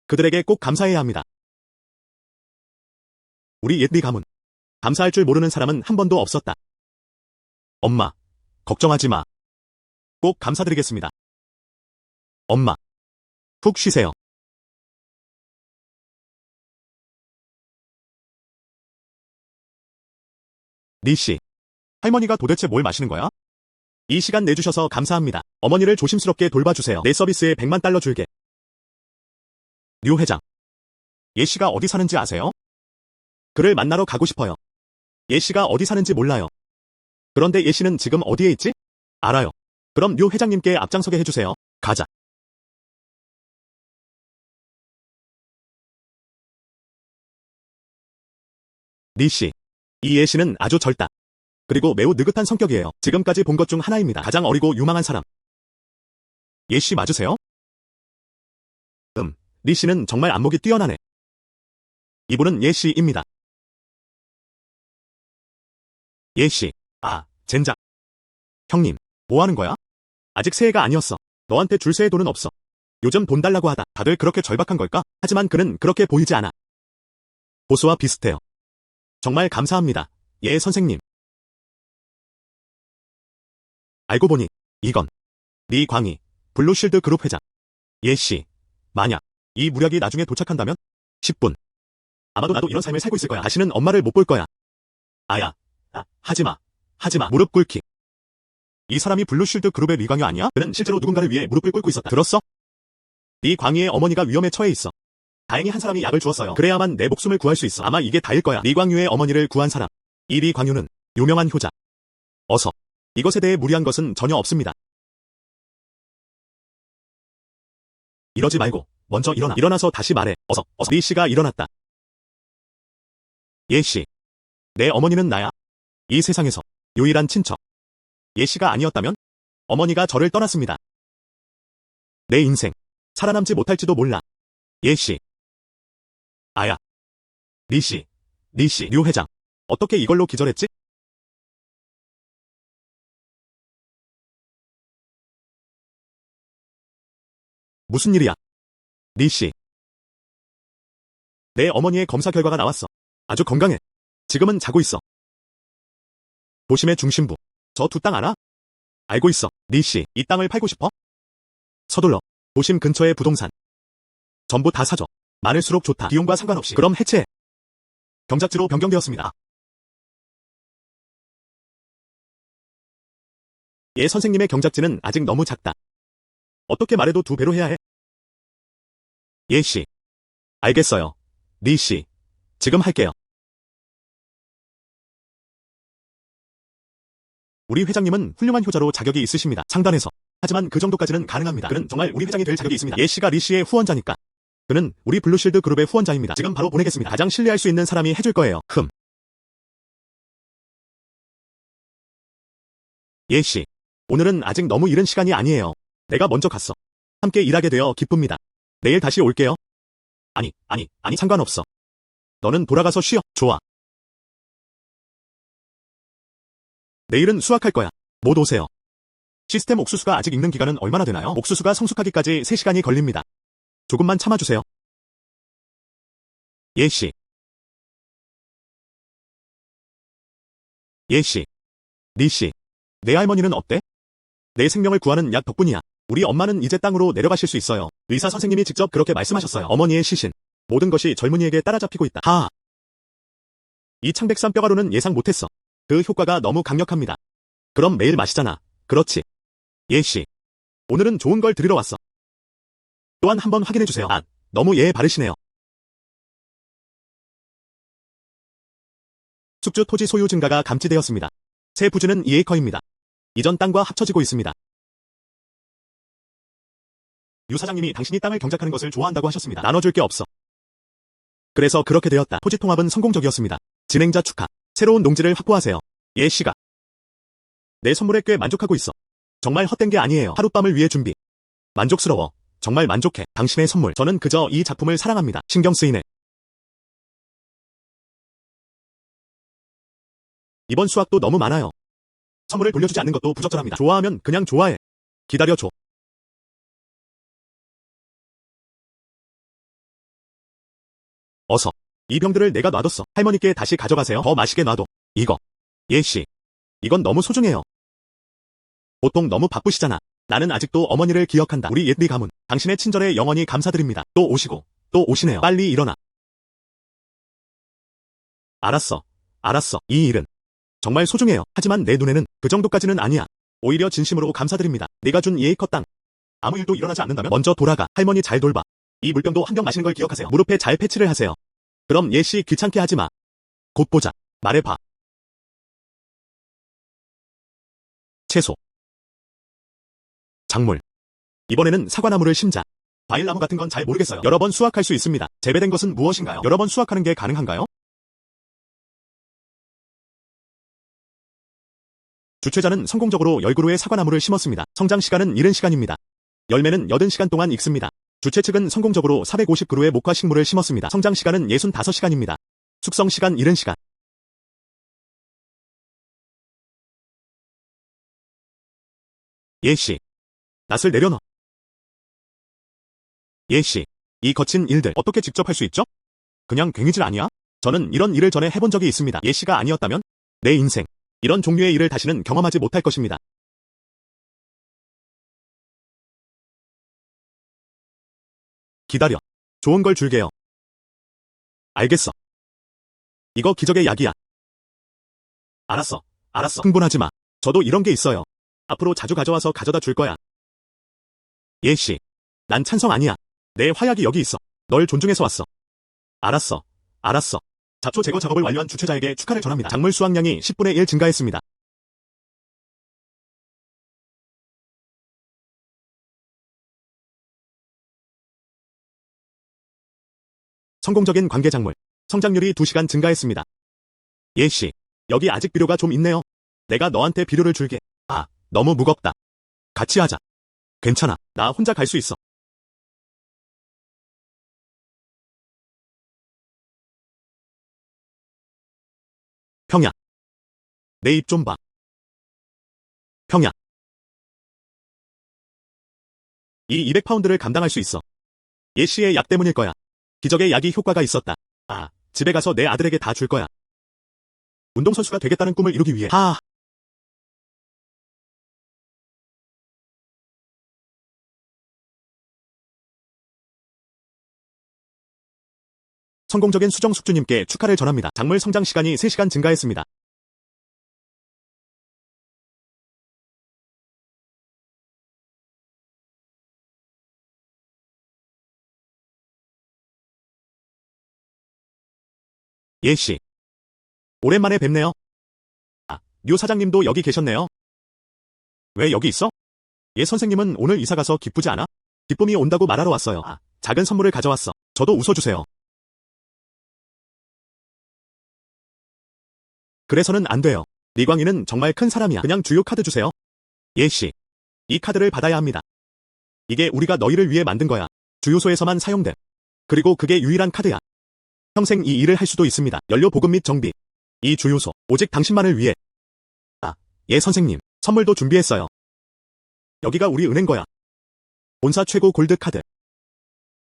그들에게 꼭 감사해야 합니다. 우리 옛리 가문. 감사할 줄 모르는 사람은 한 번도 없었다. 엄마, 걱정하지 마. 꼭 감사드리겠습니다. 엄마, 푹 쉬세요. 리씨, 할머니가 도대체 뭘 마시는 거야? 이 시간 내주셔서 감사합니다. 어머니를 조심스럽게 돌봐주세요. 내 서비스에 100만 달러 줄게. 류 회장, 예씨가 어디 사는지 아세요? 그를 만나러 가고 싶어요. 예씨가 어디 사는지 몰라요. 그런데 예씨는 지금 어디에 있지? 알아요. 그럼 류 회장님께 앞장서게 해주세요. 가자. 리씨, 이 예씨는 아주 젊다. 그리고 매우 느긋한 성격이에요. 지금까지 본 것 중 하나입니다. 가장 어리고 유망한 사람. 예씨 맞으세요? 리씨는 정말 안목이 뛰어나네. 이분은 예씨입니다. 예씨, 젠장. 형님, 뭐 하는 거야? 아직 새해가 아니었어. 너한테 줄 새해 돈은 없어. 요즘 돈 달라고 하다. 다들 그렇게 절박한 걸까? 하지만 그는 그렇게 보이지 않아. 보스와 비슷해요. 정말 감사합니다. 예, 선생님. 알고 보니 이건 리 광희, 블루실드 그룹 회장. 예씨, 만약 이 무력이 나중에 도착한다면 10분. 아마도 나도 이런 삶을 살고 있을 거야. 다시는 엄마를 못 볼 거야. 아야, 하지마, 무릎 꿇기. 이 사람이 블루실드 그룹의 리 광희 아니야? 그는 실제로 누군가를 위해 무릎을 꿇고 있었다. 들었어? 리 광희의 어머니가 위험에 처해 있어. 다행히 한 사람이 약을 주었어요. 그래야만 내 목숨을 구할 수 있어. 아마 이게 다일 거야. 리 광유의 어머니를 구한 사람. 이 리 광유는 유명한 효자. 어서. 이것에 대해 무리한 것은 전혀 없습니다. 이러지 말고 먼저 일어나. 일어나서 다시 말해. 어서. 리 씨가 일어났다. 예 씨. 내 어머니는 나야. 이 세상에서 유일한 친척. 예 씨가 아니었다면 어머니가 저를 떠났습니다. 내 인생 살아남지 못할지도 몰라. 예 씨. 아야. 리 씨, 류 회장. 어떻게 이걸로 기절했지? 무슨 일이야? 리 씨. 내 어머니의 검사 결과가 나왔어. 아주 건강해. 지금은 자고 있어. 도심의 중심부. 저 두 땅 알아? 알고 있어. 리 씨, 이 땅을 팔고 싶어? 서둘러. 도심 근처의 부동산. 전부 다 사줘. 많을수록 좋다. 비용과 상관없이. 그럼 해체해. 경작지로 변경되었습니다. 예, 선생님의 경작지는 아직 너무 작다. 어떻게 말해도 2배로 해야 해. 예 씨. 알겠어요. 리 씨. 지금 할게요. 우리 회장님은 훌륭한 효자로 자격이 있으십니다. 상단에서. 하지만 그 정도까지는 가능합니다. 그는 정말 우리 회장이 될 자격이 있습니다. 예 씨가 리 씨의 후원자니까. 그는 우리 블루실드 그룹의 후원자입니다. 지금 바로 보내겠습니다. 가장 신뢰할 수 있는 사람이 해줄 거예요. 예 씨. 오늘은 아직 너무 이른 시간이 아니에요. 내가 먼저 갔어. 함께 일하게 되어 기쁩니다. 내일 다시 올게요. 아니, 상관없어. 너는 돌아가서 쉬어. 좋아. 내일은 수학할 거야. 못 오세요. 시스템 옥수수가 아직 익는 기간은 얼마나 되나요? 옥수수가 성숙하기까지 3시간이 걸립니다. 조금만 참아주세요. 예 씨. 예 씨. 리 씨. 내 할머니는 어때? 내 생명을 구하는 약 덕분이야. 우리 엄마는 이제 땅으로 내려가실 수 있어요. 의사 선생님이 직접 그렇게 말씀하셨어요. 어머니의 시신. 모든 것이 젊은이에게 따라잡히고 있다. 하하. 이 창백산 뼈가루는 예상 못했어. 그 효과가 너무 강력합니다. 그럼 매일 마시잖아. 그렇지. 예 씨. 오늘은 좋은 걸 드리러 왔어. 또한 한번 확인해주세요. 너무 예의 바르시네요. 숙주 토지 소유 증가가 감지되었습니다. 새 부지는 2에이커입니다. 이전 땅과 합쳐지고 있습니다. 유 사장님이 당신이 땅을 경작하는 것을 좋아한다고 하셨습니다. 나눠줄 게 없어. 그래서 그렇게 되었다. 토지 통합은 성공적이었습니다. 진행자 축하. 새로운 농지를 확보하세요. 예 씨가. 내 선물에 꽤 만족하고 있어. 정말 헛된 게 아니에요. 하룻밤을 위해 준비. 만족스러워. 정말 만족해. 당신의 선물. 저는 그저 이 작품을 사랑합니다. 신경 쓰이네. 이번 수확도 너무 많아요. 선물을 돌려주지 않는 것도 부적절합니다. 좋아하면 그냥 좋아해. 기다려줘. 어서. 이 병들을 내가 놔뒀어. 할머니께 다시 가져가세요. 더 맛있게 놔둬. 이거. 예씨. 이건 너무 소중해요. 보통 너무 바쁘시잖아. 나는 아직도 어머니를 기억한다. 우리 옛리 가문. 당신의 친절에 영원히 감사드립니다. 또 오시고. 또 오시네요. 빨리 일어나. 알았어. 알았어. 이 일은 정말 소중해요. 하지만 내 눈에는 그 정도까지는 아니야. 오히려 진심으로 감사드립니다. 네가 준 예의껏 땅. 아무 일도 일어나지 않는다면 먼저 돌아가. 할머니 잘 돌봐. 이 물병도 한 병 마시는 걸 기억하세요. 무릎에 잘 패치를 하세요. 그럼 예씨 귀찮게 하지 마. 곧 보자. 말해봐. 채소. 작물. 이번에는 사과나무를 심자. 과일나무 같은 건 잘 모르겠어요. 여러 번 수확할 수 있습니다. 재배된 것은 무엇인가요? 여러 번 수확하는 게 가능한가요? 주최자는 성공적으로 10그루의 사과나무를 심었습니다. 성장 시간은 이른 시간입니다. 열매는 80시간 동안 익습니다. 주최 측은 성공적으로 450그루의 목화 식물을 심었습니다. 성장 시간은 65시간입니다. 숙성 시간 이른 시간. 예씨. 낫을 내려놔. 예씨. 이 거친 일들 어떻게 직접 할 수 있죠? 그냥 괭이질 아니야? 저는 이런 일을 전에 해본 적이 있습니다. 예씨가 아니었다면 내 인생 이런 종류의 일을 다시는 경험하지 못할 것입니다. 기다려. 좋은 걸 줄게요. 알겠어. 이거 기적의 약이야. 알았어. 알았어. 흥분하지 마. 저도 이런 게 있어요. 앞으로 자주 가져와서 가져다 줄 거야. 예씨. 난 찬성 아니야. 내 화약이 여기 있어. 널 존중해서 왔어. 알았어. 알았어. 잡초 제거 작업을 완료한 주최자에게 축하를 전합니다. 작물 수확량이 10분의 1 증가했습니다. 성공적인 관계 작물. 성장률이 2시간 증가했습니다. 예씨. 여기 아직 비료가 좀 있네요. 내가 너한테 비료를 줄게. 아, 너무 무겁다. 같이 하자. 괜찮아. 나 혼자 갈 수 있어. 평야. 내 입 좀 봐. 평야. 이 200파운드를 감당할 수 있어. 예씨의 약 때문일 거야. 기적의 약이 효과가 있었다. 아, 집에 가서 내 아들에게 다 줄 거야. 운동선수가 되겠다는 꿈을 이루기 위해. 성공적인 수정 숙주님께 축하를 전합니다. 작물 성장 시간이 3시간 증가했습니다. 예씨. 오랜만에 뵙네요. 아, 류 사장님도 여기 계셨네요. 왜 여기 있어? 예 선생님은 오늘 이사 가서 기쁘지 않아? 기쁨이 온다고 말하러 왔어요. 아, 작은 선물을 가져왔어. 저도 웃어주세요. 그래서는 안 돼요. 리광이는 정말 큰 사람이야. 그냥 주요 카드 주세요. 예씨. 이 카드를 받아야 합니다. 이게 우리가 너희를 위해 만든 거야. 주유소에서만 사용됨. 그리고 그게 유일한 카드야. 평생 이 일을 할 수도 있습니다. 연료 보급 및 정비. 이 주유소, 오직 당신만을 위해. 아, 예 선생님. 선물도 준비했어요. 여기가 우리 은행 거야. 본사 최고 골드 카드.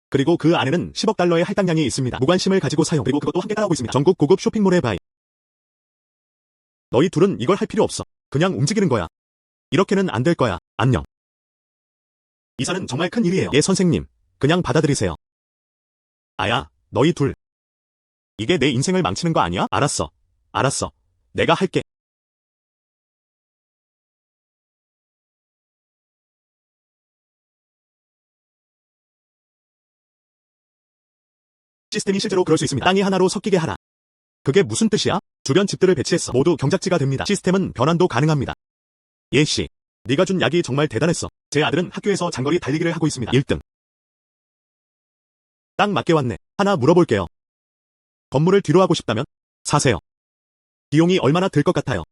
그리고 그 안에는 10억 달러의 할당량이 있습니다. 무관심을 가지고 사용. 그리고 그것도 함께 따라오고 있습니다. 전국 고급 쇼핑몰에 바이. 너희 둘은 이걸 할 필요 없어. 그냥 움직이는 거야. 이렇게는 안 될 거야. 안녕. 이사는 정말 큰 일이에요. 예 선생님. 그냥 받아들이세요. 아야, 너희 둘. 이게 내 인생을 망치는 거 아니야? 알았어. 알았어. 내가 할게. 시스템이 실제로 그럴 수 있습니다. 땅이 하나로 섞이게 하라. 그게 무슨 뜻이야? 주변 집들을 배치했어. 모두 경작지가 됩니다. 시스템은 변환도 가능합니다. 예씨. 네가 준 약이 정말 대단했어. 제 아들은 학교에서 장거리 달리기를 하고 있습니다. 1등. 딱 맞게 왔네. 하나 물어볼게요. 건물을 뒤로 하고 싶다면? 사세요. 비용이 얼마나 들 것 같아요?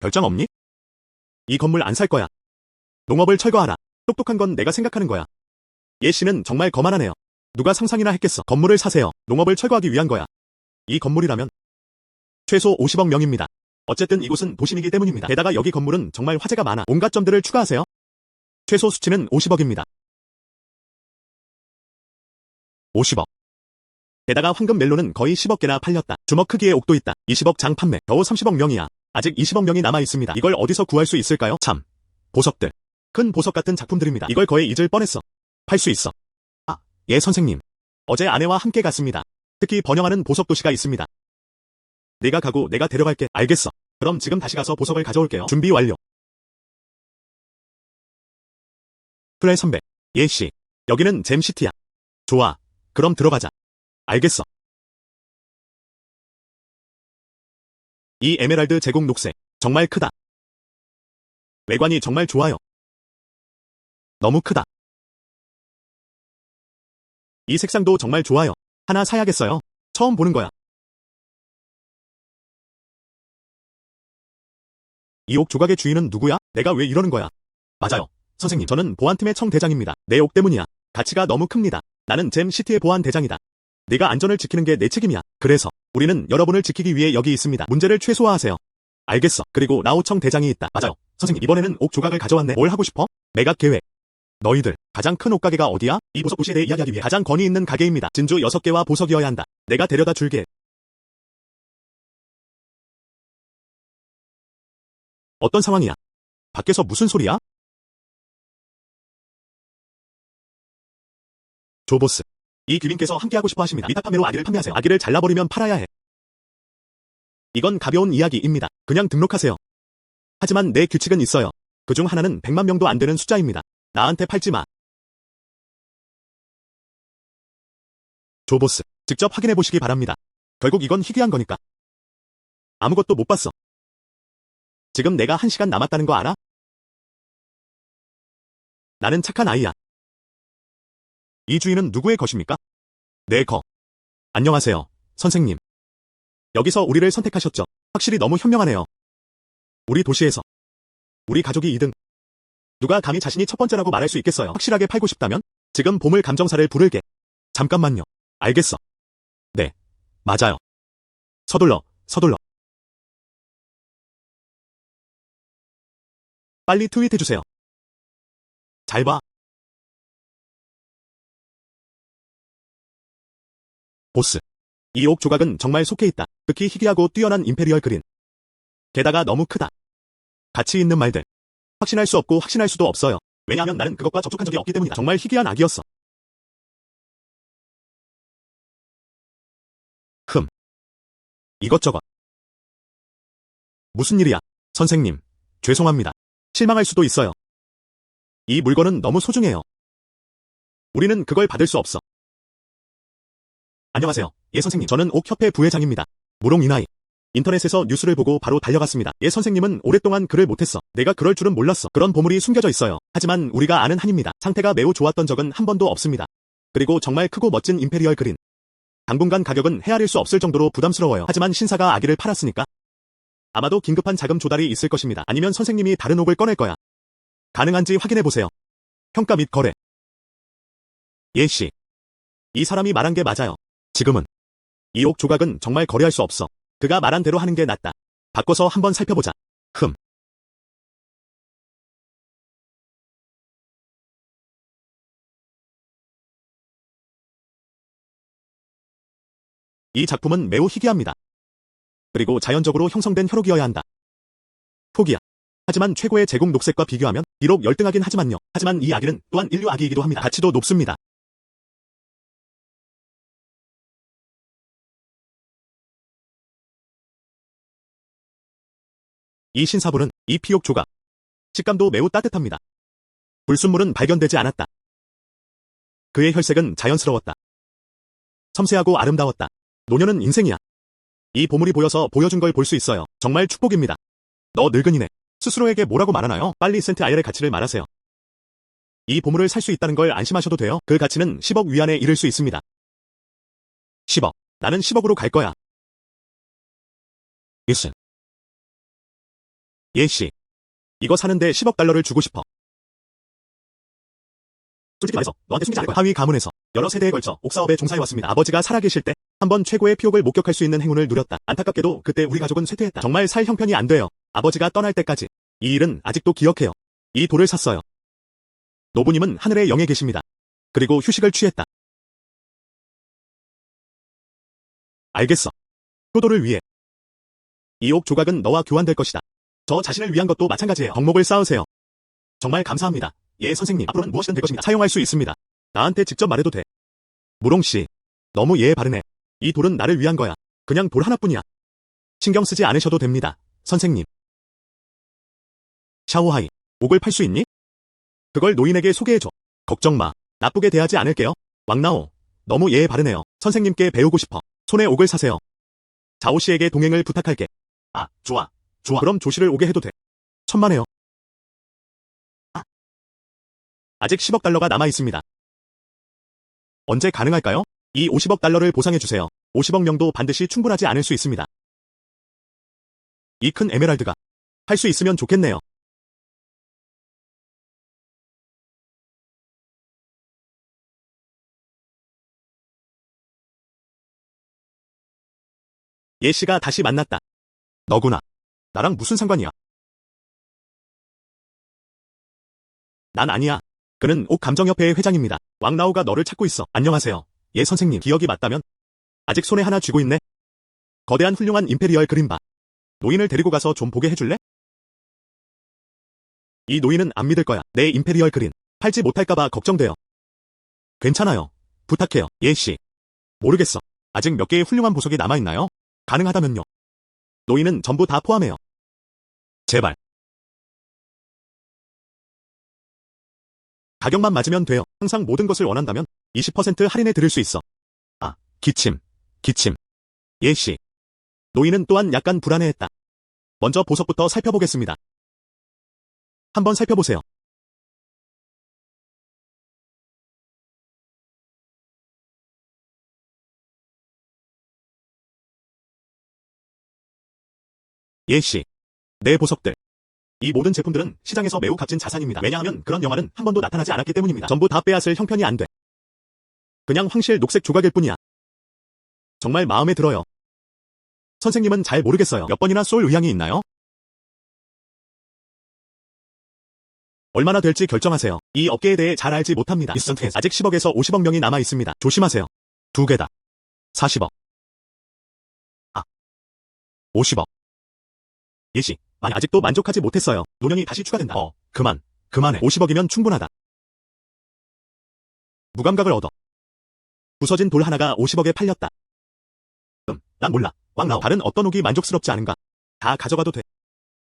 결정 없니? 이 건물 안 살 거야. 농업을 철거하라. 똑똑한 건 내가 생각하는 거야. 예 씨는 정말 거만하네요. 누가 상상이나 했겠어. 건물을 사세요. 농업을 철거하기 위한 거야. 이 건물이라면 최소 50억 명입니다. 어쨌든 이곳은 도심이기 때문입니다. 게다가 여기 건물은 정말 화재가 많아. 온갖 점들을 추가하세요. 최소 수치는 50억입니다. 50억. 게다가 황금 멜론은 거의 10억 개나 팔렸다. 주먹 크기의 옥도 있다. 20억 장 판매. 겨우 30억 명이야. 아직 20억 명이 남아 있습니다. 이걸 어디서 구할 수 있을까요? 참. 보석들. 큰 보석 같은 작품들입니다. 이걸 거의 잊을 뻔했어. 팔 수 있어. 아, 예 선생님. 어제 아내와 함께 갔습니다. 특히 번영하는 보석 도시가 있습니다. 내가 가고 내가 데려갈게. 알겠어. 그럼 지금 다시 가서 보석을 가져올게요. 준비 완료. 플레 선배. 예 씨. 여기는 잼시티야. 좋아. 그럼 들어가자. 알겠어. 이 에메랄드 제국 녹색. 정말 크다. 외관이 정말 좋아요. 너무 크다. 이 색상도 정말 좋아요. 하나 사야겠어요. 처음 보는 거야. 이 옥 조각의 주인은 누구야? 내가 왜 이러는 거야? 맞아요. 선생님, 저는 보안팀의 청대장입니다. 내 옥 때문이야. 가치가 너무 큽니다. 나는 잼시티의 보안 대장이다. 네가 안전을 지키는 게 내 책임이야. 그래서 우리는 여러분을 지키기 위해 여기 있습니다. 문제를 최소화하세요. 알겠어. 그리고 라오청 대장이 있다. 맞아요. 선생님, 이번에는 옥 조각을 가져왔네. 뭘 하고 싶어? 매각 계획. 너희들, 가장 큰 옥가게가 어디야? 이 보석 도시에 대해 이야기하기 위해 가장 권위 있는 가게입니다. 진주 6개와 보석이어야 한다. 내가 데려다 줄게. 어떤 상황이야? 밖에서 무슨 소리야? 조보스. 이 귀빈께서 함께하고 싶어 하십니다. 위탁 판매로 아기를 판매하세요. 아기를 잘라버리면 팔아야 해. 이건 가벼운 이야기입니다. 그냥 등록하세요. 하지만 내 규칙은 있어요. 그중 하나는 100만 명도 안 되는 숫자입니다. 나한테 팔지 마. 조보스, 직접 확인해 보시기 바랍니다. 결국 이건 희귀한 거니까. 아무것도 못 봤어. 지금 내가 1시간 남았다는 거 알아? 나는 착한 아이야. 이 주인은 누구의 것입니까? 내 거. 안녕하세요, 선생님. 여기서 우리를 선택하셨죠? 확실히 너무 현명하네요. 우리 도시에서 우리 가족이 2등. 누가 감히 자신이 첫 번째라고 말할 수 있겠어요? 확실하게 팔고 싶다면 지금 보물 감정사를 부를게. 잠깐만요. 알겠어. 네, 맞아요. 서둘러, 서둘러. 빨리 트윗해주세요. 잘 봐. 보스. 이 옥 조각은 정말 속해 있다. 특히 희귀하고 뛰어난 임페리얼 그린. 게다가 너무 크다. 가치 있는 말들. 확신할 수 없고 확신할 수도 없어요. 왜냐하면 나는 그것과 접촉한 적이 없기 때문이다. 정말 희귀한 악이었어. 이것저것. 무슨 일이야? 선생님, 죄송합니다. 실망할 수도 있어요. 이 물건은 너무 소중해요. 우리는 그걸 받을 수 없어. 안녕하세요. 예 선생님, 저는 옥협회 부회장입니다. 무롱 이나이. 인터넷에서 뉴스를 보고 바로 달려갔습니다. 예 선생님은 오랫동안 글을 못했어. 내가 그럴 줄은 몰랐어. 그런 보물이 숨겨져 있어요. 하지만 우리가 아는 한입니다. 상태가 매우 좋았던 적은 한 번도 없습니다. 그리고 정말 크고 멋진 임페리얼 그린. 당분간 가격은 헤아릴 수 없을 정도로 부담스러워요. 하지만 신사가 아기를 팔았으니까. 아마도 긴급한 자금 조달이 있을 것입니다. 아니면 선생님이 다른 옥을 꺼낼 거야. 가능한지 확인해보세요. 평가 및 거래. 예씨. 이 사람이 말한 게 맞아요. 지금은. 이 옥 조각은 정말 거래할 수 없어. 그가 말한 대로 하는 게 낫다. 바꿔서 한번 살펴보자. 이 작품은 매우 희귀합니다. 그리고 자연적으로 형성된 혈옥이어야 한다. 포기야. 하지만 최고의 제국 녹색과 비교하면 비록 열등하긴 하지만요. 하지만 이 아기는 또한 인류 아기이기도 합니다. 가치도 높습니다. 이 신사불은 이 피옥 조각. 식감도 매우 따뜻합니다. 불순물은 발견되지 않았다. 그의 혈색은 자연스러웠다. 섬세하고 아름다웠다. 노년은 인생이야. 이 보물이 보여서 보여준 걸 볼 수 있어요. 정말 축복입니다. 너 늙은이네. 스스로에게 뭐라고 말하나요? 빨리 센트 아이알의 가치를 말하세요. 이 보물을 살 수 있다는 걸 안심하셔도 돼요. 그 가치는 10억 위안에 이를 수 있습니다. 10억. 나는 10억으로 갈 거야. 예스. 예씨. 이거 사는데 10억 달러를 주고 싶어. 솔직히 말해서 너한테 숨기지 않을 거야. 하위 가문에서 여러 세대에 걸쳐 옥사업에 종사해왔습니다. 아버지가 살아계실 때 한번 최고의 피옥을 목격할 수 있는 행운을 누렸다. 안타깝게도 그때 우리 가족은 쇠퇴했다. 정말 살 형편이 안 돼요. 아버지가 떠날 때까지. 이 일은 아직도 기억해요. 이 돌을 샀어요. 노부님은 하늘의 영에 계십니다. 그리고 휴식을 취했다. 알겠어. 효도를 위해. 이 옥 조각은 너와 교환될 것이다. 저 자신을 위한 것도 마찬가지예요. 덕목을 쌓으세요. 정말 감사합니다. 예, 선생님. 앞으로는 무엇이든 될 것입니다. 사용할 수 있습니다. 나한테 직접 말해도 돼. 무롱씨. 너무 예의 바르네. 이 돌은 나를 위한 거야. 그냥 돌 하나뿐이야. 신경 쓰지 않으셔도 됩니다. 선생님. 샤오하이. 옥을 팔 수 있니? 그걸 노인에게 소개해줘. 걱정 마. 나쁘게 대하지 않을게요. 왕나오. 너무 예의 바르네요. 선생님께 배우고 싶어. 손에 옥을 사세요. 자오씨에게 동행을 부탁할게. 아, 좋아. 좋아. 그럼 조씨를 오게 해도 돼. 천만에요. 아직 10억 달러가 남아 있습니다. 언제 가능할까요? 이 50억 달러를 보상해주세요. 50억 명도 반드시 충분하지 않을 수 있습니다. 이 큰 에메랄드가 할 수 있으면 좋겠네요. 예씨가 다시 만났다. 너구나. 나랑 무슨 상관이야? 난 아니야. 그는 옥감정협회의 회장입니다. 왕나오가 너를 찾고 있어. 안녕하세요. 예, 선생님. 기억이 맞다면? 아직 손에 하나 쥐고 있네. 거대한 훌륭한 임페리얼 그림바. 노인을 데리고 가서 좀 보게 해줄래? 이 노인은 안 믿을 거야. 내 임페리얼 그린. 팔지 못할까봐 걱정돼요. 괜찮아요. 부탁해요. 예씨. 모르겠어. 아직 몇 개의 훌륭한 보석이 남아있나요? 가능하다면요. 노인은 전부 다 포함해요. 제발. 가격만 맞으면 돼요. 항상 모든 것을 원한다면 20% 할인해 드릴 수 있어. 아, 기침. 기침. 예씨. 노인은 또한 약간 불안해했다. 먼저 보석부터 살펴보겠습니다. 한번 살펴보세요. 예씨. 내 보석들. 이 모든 제품들은 시장에서 매우 값진 자산입니다. 왜냐하면 그런 영화는 한 번도 나타나지 않았기 때문입니다. 전부 다 빼앗을 형편이 안 돼. 그냥 황실 녹색 조각일 뿐이야. 정말 마음에 들어요. 선생님은 잘 모르겠어요. 몇 번이나 쏠 의향이 있나요? 얼마나 될지 결정하세요. 이 업계에 대해 잘 알지 못합니다. 아직 10억에서 50억 명이 남아 있습니다. 조심하세요. 두 개다. 40억. 아, 50억. 예시. 아니, 아직도 만족하지 못했어요. 노년이 다시 추가된다. 그만해. 50억이면 충분하다. 무감각을 얻어. 부서진 돌 하나가 50억에 팔렸다. 난 몰라. 왕나오. 다른 어떤 옥이 만족스럽지 않은가? 다 가져가도 돼.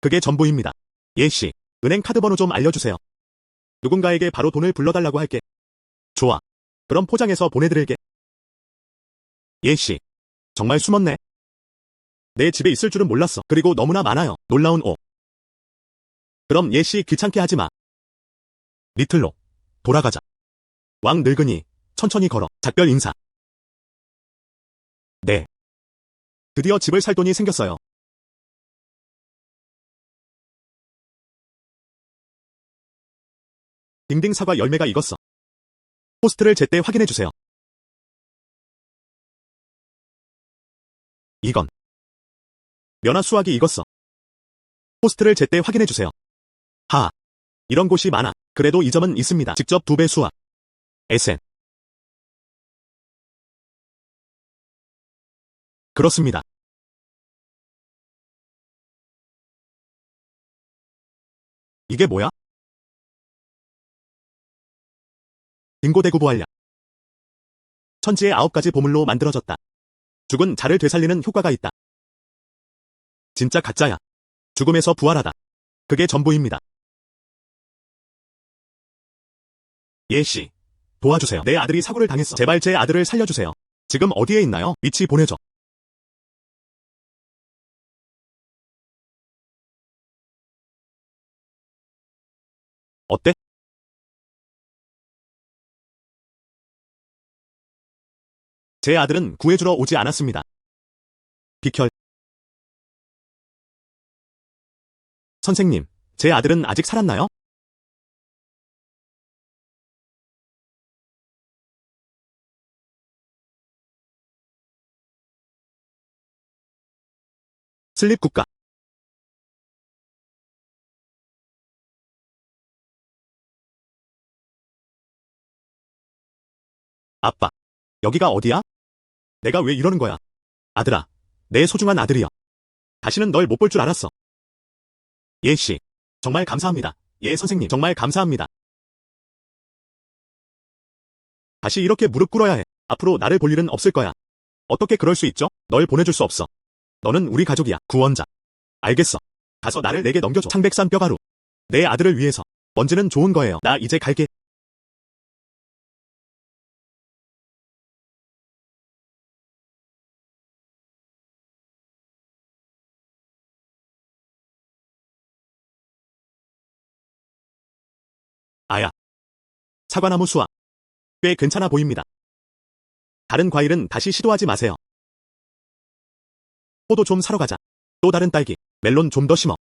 그게 전부입니다. 예씨. 은행 카드 번호 좀 알려주세요. 누군가에게 바로 돈을 불러달라고 할게. 좋아. 그럼 포장해서 보내드릴게. 예씨. 정말 숨었네. 내 집에 있을 줄은 몰랐어. 그리고 너무나 많아요. 놀라운 옥. 그럼 예씨 귀찮게 하지 마. 리틀로. 돌아가자. 왕 늙은이. 천천히 걸어. 작별 인사. 네. 드디어 집을 살 돈이 생겼어요. 딩딩 사과 열매가 익었어. 포스트를 제때 확인해주세요. 이건. 면화 수확이 익었어. 포스트를 제때 확인해주세요. 하. 이런 곳이 많아. 그래도 이 점은 있습니다. 직접 2배 수확. SN. 그렇습니다. 이게 뭐야? 빙고대구 부활약. 천지의 9가지 보물로 만들어졌다. 죽은 자를 되살리는 효과가 있다. 진짜 가짜야. 죽음에서 부활하다. 그게 전부입니다. 예씨. 도와주세요. 내 아들이 사고를 당했어. 제발 제 아들을 살려주세요. 지금 어디에 있나요? 위치 보내줘. 어때? 제 아들은 구해주러 오지 않았습니다. 비켜. 선생님, 제 아들은 아직 살았나요? 슬립 국가. 아빠, 여기가 어디야? 내가 왜 이러는 거야? 아들아, 내 소중한 아들이여. 다시는 널 못 볼 줄 알았어. 예 씨, 정말 감사합니다. 예 선생님, 정말 감사합니다. 다시 이렇게 무릎 꿇어야 해. 앞으로 나를 볼 일은 없을 거야. 어떻게 그럴 수 있죠? 널 보내줄 수 없어. 너는 우리 가족이야, 구원자. 알겠어. 가서 나를 내게 넘겨줘. 창백산 뼈가루. 내 아들을 위해서. 먼지는 좋은 거예요. 나 이제 갈게. 아야. 사과나무 수확. 꽤 괜찮아 보입니다. 다른 과일은 다시 시도하지 마세요. 포도 좀 사러 가자. 또 다른 딸기, 멜론 좀 더 심어.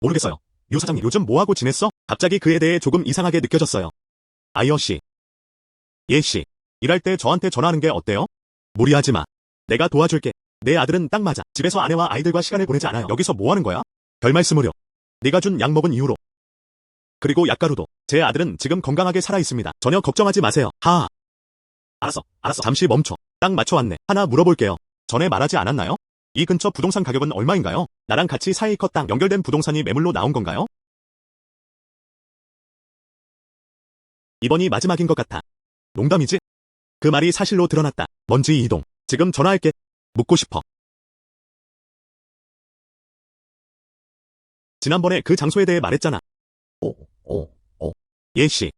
모르겠어요. 유 사장님 요즘 뭐하고 지냈어? 갑자기 그에 대해 조금 이상하게 느껴졌어요. 아이어 씨. 예 씨. 일할 때 저한테 전화하는 게 어때요? 무리하지 마. 내가 도와줄게. 내 아들은 딱 맞아. 집에서 아내와 아이들과 시간을 보내지 않아요. 여기서 뭐 하는 거야? 별 말씀을요. 네가 준 약 먹은 이후로. 그리고 약가루도. 제 아들은 지금 건강하게 살아 있습니다. 전혀 걱정하지 마세요. 하하. 알았어. 잠시 멈춰. 딱 맞춰왔네. 하나 물어볼게요. 전에 말하지 않았나요? 이 근처 부동산 가격은 얼마인가요? 나랑 같이 4에이커 땅 연결된 부동산이 매물로 나온 건가요? 이번이 마지막인 것 같아. 농담이지? 그 말이 사실로 드러났다. 먼지 이동. 지금 전화할게. 묻고 싶어. 지난번에 그 장소에 대해 말했잖아. 예 씨.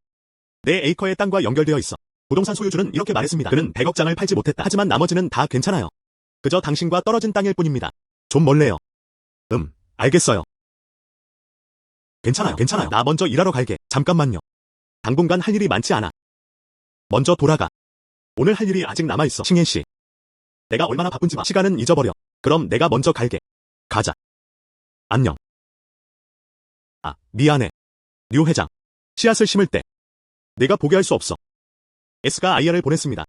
내 에이커의 땅과 연결되어 있어. 부동산 소유주는 이렇게 말했습니다. 그는 100억 장을 팔지 못했다. 하지만 나머지는 다 괜찮아요. 그저 당신과 떨어진 땅일 뿐입니다. 좀 멀래요. 알겠어요. 괜찮아요. 나 먼저 일하러 갈게. 잠깐만요. 당분간 할 일이 많지 않아. 먼저 돌아가. 오늘 할 일이 아직 남아있어. 칭혜 씨. 내가 얼마나 바쁜지 봐. 시간은 잊어버려. 그럼 내가 먼저 갈게. 가자. 안녕. 아, 미안해. 류 회장. 씨앗을 심을 때. 내가 포기할 수 없어. S가 IR을 보냈습니다.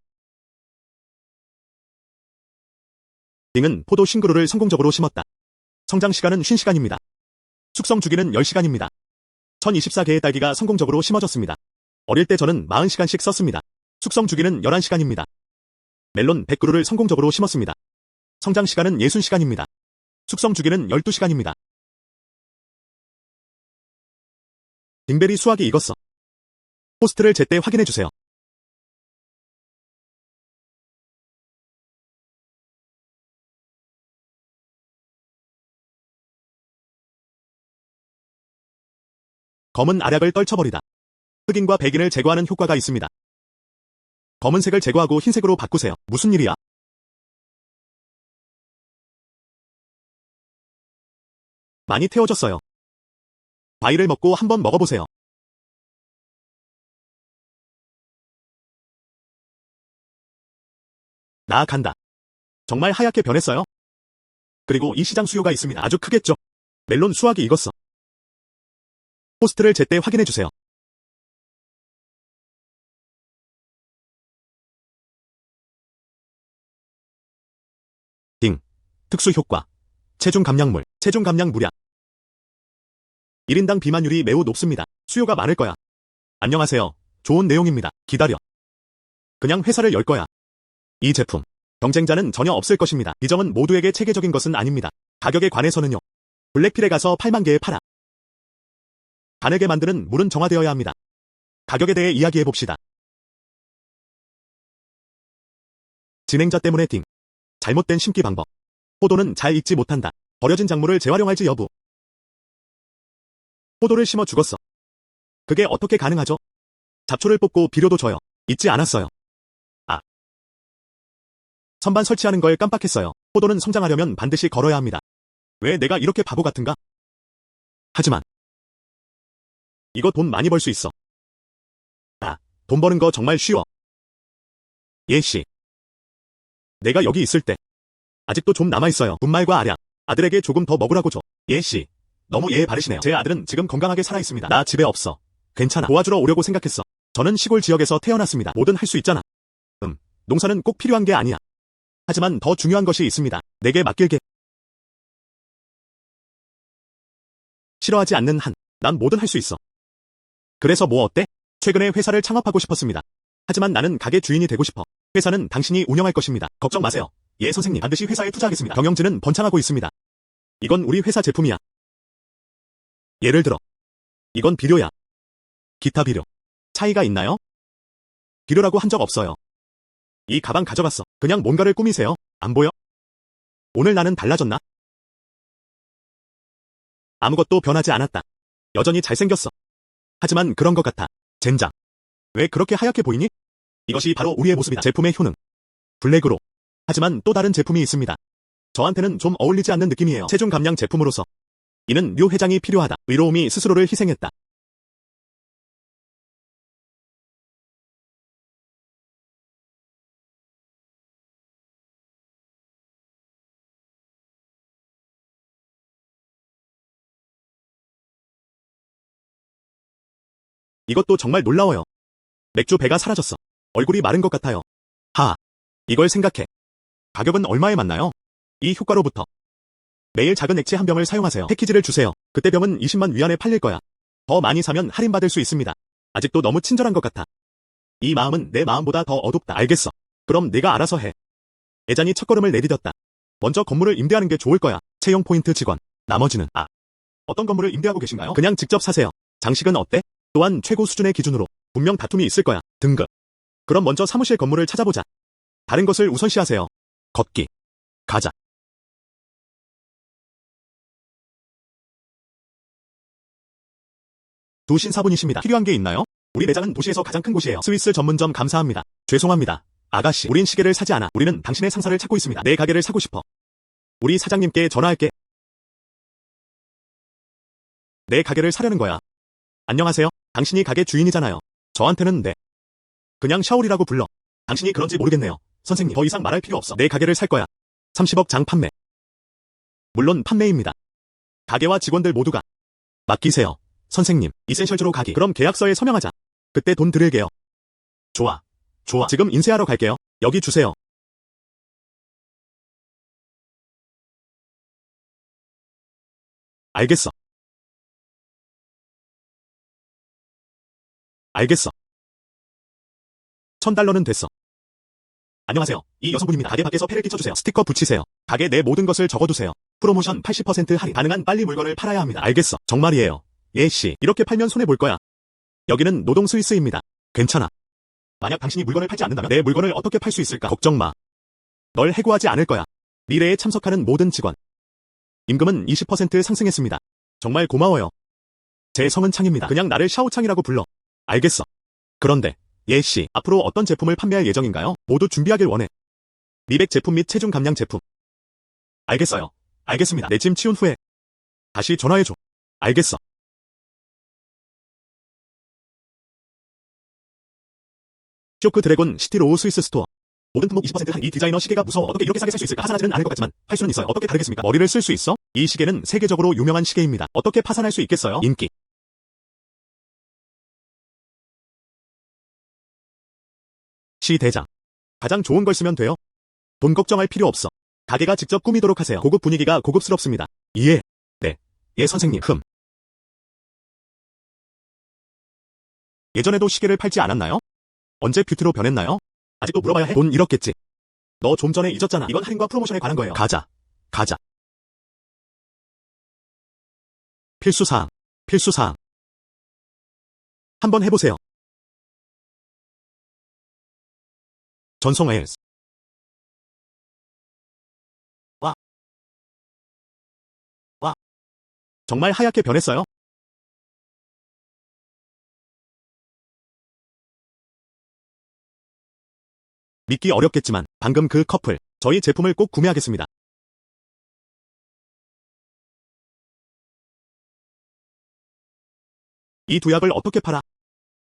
딩은 포도 싱그루를 성공적으로 심었다. 성장 시간은 50시간입니다. 숙성 주기는 10시간입니다. 1024개의 딸기가 성공적으로 심어졌습니다. 어릴 때 저는 40시간씩 썼습니다. 숙성 주기는 11시간입니다. 멜론 100그루를 성공적으로 심었습니다. 성장 시간은 60시간입니다. 숙성 주기는 12시간입니다. 딩베리 수확이 익었어. 포스트를 제때 확인해주세요. 검은 알약을 떨쳐버리다. 흑인과 백인을 제거하는 효과가 있습니다. 검은색을 제거하고 흰색으로 바꾸세요. 무슨 일이야? 많이 태워졌어요. 과일을 먹고 한번 먹어보세요. 나 간다. 정말 하얗게 변했어요? 그리고 이 시장 수요가 있습니다. 아주 크겠죠? 멜론 수확이 익었어. 포스트를 제때 확인해주세요. 딩. 특수 효과. 체중 감량물. 체중 감량 물약. 1인당 비만율이 매우 높습니다. 수요가 많을 거야. 안녕하세요. 좋은 내용입니다. 기다려. 그냥 회사를 열 거야. 이 제품. 경쟁자는 전혀 없을 것입니다. 이 점은 모두에게 체계적인 것은 아닙니다. 가격에 관해서는요. 블랙필에 가서 8만 개에 팔아. 가늘게 만드는 물은 정화되어야 합니다. 가격에 대해 이야기해봅시다. 진행자 때문에 딩. 잘못된 심기 방법. 포도는 잘 익지 못한다. 버려진 작물을 재활용할지 여부. 포도를 심어 죽었어. 그게 어떻게 가능하죠? 잡초를 뽑고 비료도 줘요. 잊지 않았어요. 아. 선반 설치하는 걸 깜빡했어요. 포도는 성장하려면 반드시 걸어야 합니다. 왜 내가 이렇게 바보 같은가? 하지만 이거 돈 많이 벌 수 있어. 아, 돈 버는 거 정말 쉬워. 예씨. 내가 여기 있을 때 아직도 좀 남아있어요. 분말과 알약. 아들에게 조금 더 먹으라고 줘. 예씨. 너무 예의 바르시네요. 제 아들은 지금 건강하게 살아있습니다. 나 집에 없어. 괜찮아. 도와주러 오려고 생각했어. 저는 시골 지역에서 태어났습니다. 뭐든 할 수 있잖아. 농사는 꼭 필요한 게 아니야. 하지만 더 중요한 것이 있습니다. 내게 맡길게. 싫어하지 않는 한, 난 뭐든 할 수 있어. 그래서 뭐 어때? 최근에 회사를 창업하고 싶었습니다. 하지만 나는 가게 주인이 되고 싶어. 회사는 당신이 운영할 것입니다. 걱정 마세요. 예 선생님, 반드시 회사에 투자하겠습니다. 경영진은 번창하고 있습니다. 이건 우리 회사 제품이야. 예를 들어, 이건 비료야. 기타 비료. 차이가 있나요? 비료라고 한 적 없어요. 이 가방 가져갔어. 그냥 뭔가를 꾸미세요. 안 보여? 오늘 나는 달라졌나? 아무것도 변하지 않았다. 여전히 잘생겼어. 하지만 그런 것 같아. 젠장. 왜 그렇게 하얗게 보이니? 이것이 바로 우리의 모습이다. 제품의 효능. 블랙으로. 하지만 또 다른 제품이 있습니다. 저한테는 좀 어울리지 않는 느낌이에요. 체중 감량 제품으로서. 이는 류 회장이 필요하다. 의로움이 스스로를 희생했다. 이것도 정말 놀라워요. 맥주 배가 사라졌어. 얼굴이 마른 것 같아요. 하. 이걸 생각해. 가격은 얼마에 맞나요? 이 효과로부터. 매일 작은 액체 한 병을 사용하세요. 패키지를 주세요. 그때 병은 20만 위안에 팔릴 거야. 더 많이 사면 할인받을 수 있습니다. 아직도 너무 친절한 것 같아. 이 마음은 내 마음보다 더 어둡다. 알겠어. 그럼 네가 알아서 해. 애잔이 첫걸음을 내디뎠다. 먼저 건물을 임대하는 게 좋을 거야. 채용 포인트 직원. 나머지는 어떤 건물을 임대하고 계신가요? 그냥 직접 사세요. 장식은 어때? 또한 최고 수준의 기준으로. 분명 다툼이 있을 거야. 등급. 그럼 먼저 사무실 건물을 찾아보자. 다른 것을 우선시하세요. 걷기. 가자. 두 신사분이십니다. 필요한 게 있나요? 우리 매장은 도시에서 가장 큰 곳이에요. 스위스 전문점 감사합니다. 죄송합니다. 아가씨, 우린 시계를 사지 않아. 우리는 당신의 상사를 찾고 있습니다. 내 가게를 사고 싶어. 우리 사장님께 전화할게. 내 가게를 사려는 거야. 안녕하세요. 당신이 가게 주인이잖아요. 저한테는 네. 그냥 샤올이라고 불러. 당신이 그런지 모르겠네요. 선생님, 더 이상 말할 필요 없어. 내 가게를 살 거야. 30억 장 판매. 물론 판매입니다. 가게와 직원들 모두가. 맡기세요. 선생님, 이센셜즈로 가기. 그럼 계약서에 서명하자. 그때 돈 드릴게요. 좋아. 좋아. 지금 인쇄하러 갈게요. 여기 주세요. 알겠어. 알겠어. $1000는 됐어. 안녕하세요. 이 여성분입니다. 가게 밖에서 패를 끼쳐주세요. 스티커 붙이세요. 가게 내 모든 것을 적어두세요. 프로모션 80% 할인. 가능한 빨리 물건을 팔아야 합니다. 알겠어. 정말이에요. 예씨. 이렇게 팔면 손해볼 거야. 여기는 노동 스위스입니다. 괜찮아. 만약 당신이 물건을 팔지 않는다면 내 물건을 어떻게 팔 수 있을까? 걱정 마. 널 해고하지 않을 거야. 미래에 참석하는 모든 직원. 임금은 20% 상승했습니다. 정말 고마워요. 제 성은 창입니다. 그냥 나를 샤오창이라고 불러. 알겠어. 그런데 예씨, 앞으로 어떤 제품을 판매할 예정인가요? 모두 준비하길 원해. 미백 제품 및 체중 감량 제품. 알겠어요. 알겠습니다. 내 짐 치운 후에 다시 전화해줘. 알겠어. 쇼크 드래곤 시티로우 스위스 스토어. 모든 품목 20% 할인. 이 디자이너 시계가 무서워. 어떻게 이렇게 싸게 살 수 있을까? 파산하지는 않을 것 같지만 팔 수는 있어요. 어떻게 다르겠습니까? 머리를 쓸 수 있어? 이 시계는 세계적으로 유명한 시계입니다. 어떻게 파산할 수 있겠어요? 인기. 시 대장. 가장 좋은 걸 쓰면 돼요. 돈 걱정할 필요 없어. 가게가 직접 꾸미도록 하세요. 고급 분위기가 고급스럽습니다. 이해. 네. 예 선생님. 예전에도 시계를 팔지 않았나요? 언제 뷰티로 변했나요? 아직도 물어봐야 해? 돈 잃었겠지. 너 좀 전에 잊었잖아. 이건 할인과 프로모션에 관한 거예요. 가자. 가자. 필수사항. 필수사항. 한번 해보세요. 전송 앨스. 와. 와. 정말 하얗게 변했어요? 믿기 어렵겠지만 방금 그 커플, 저희 제품을 꼭 구매하겠습니다. 이 두 약을 어떻게 팔아?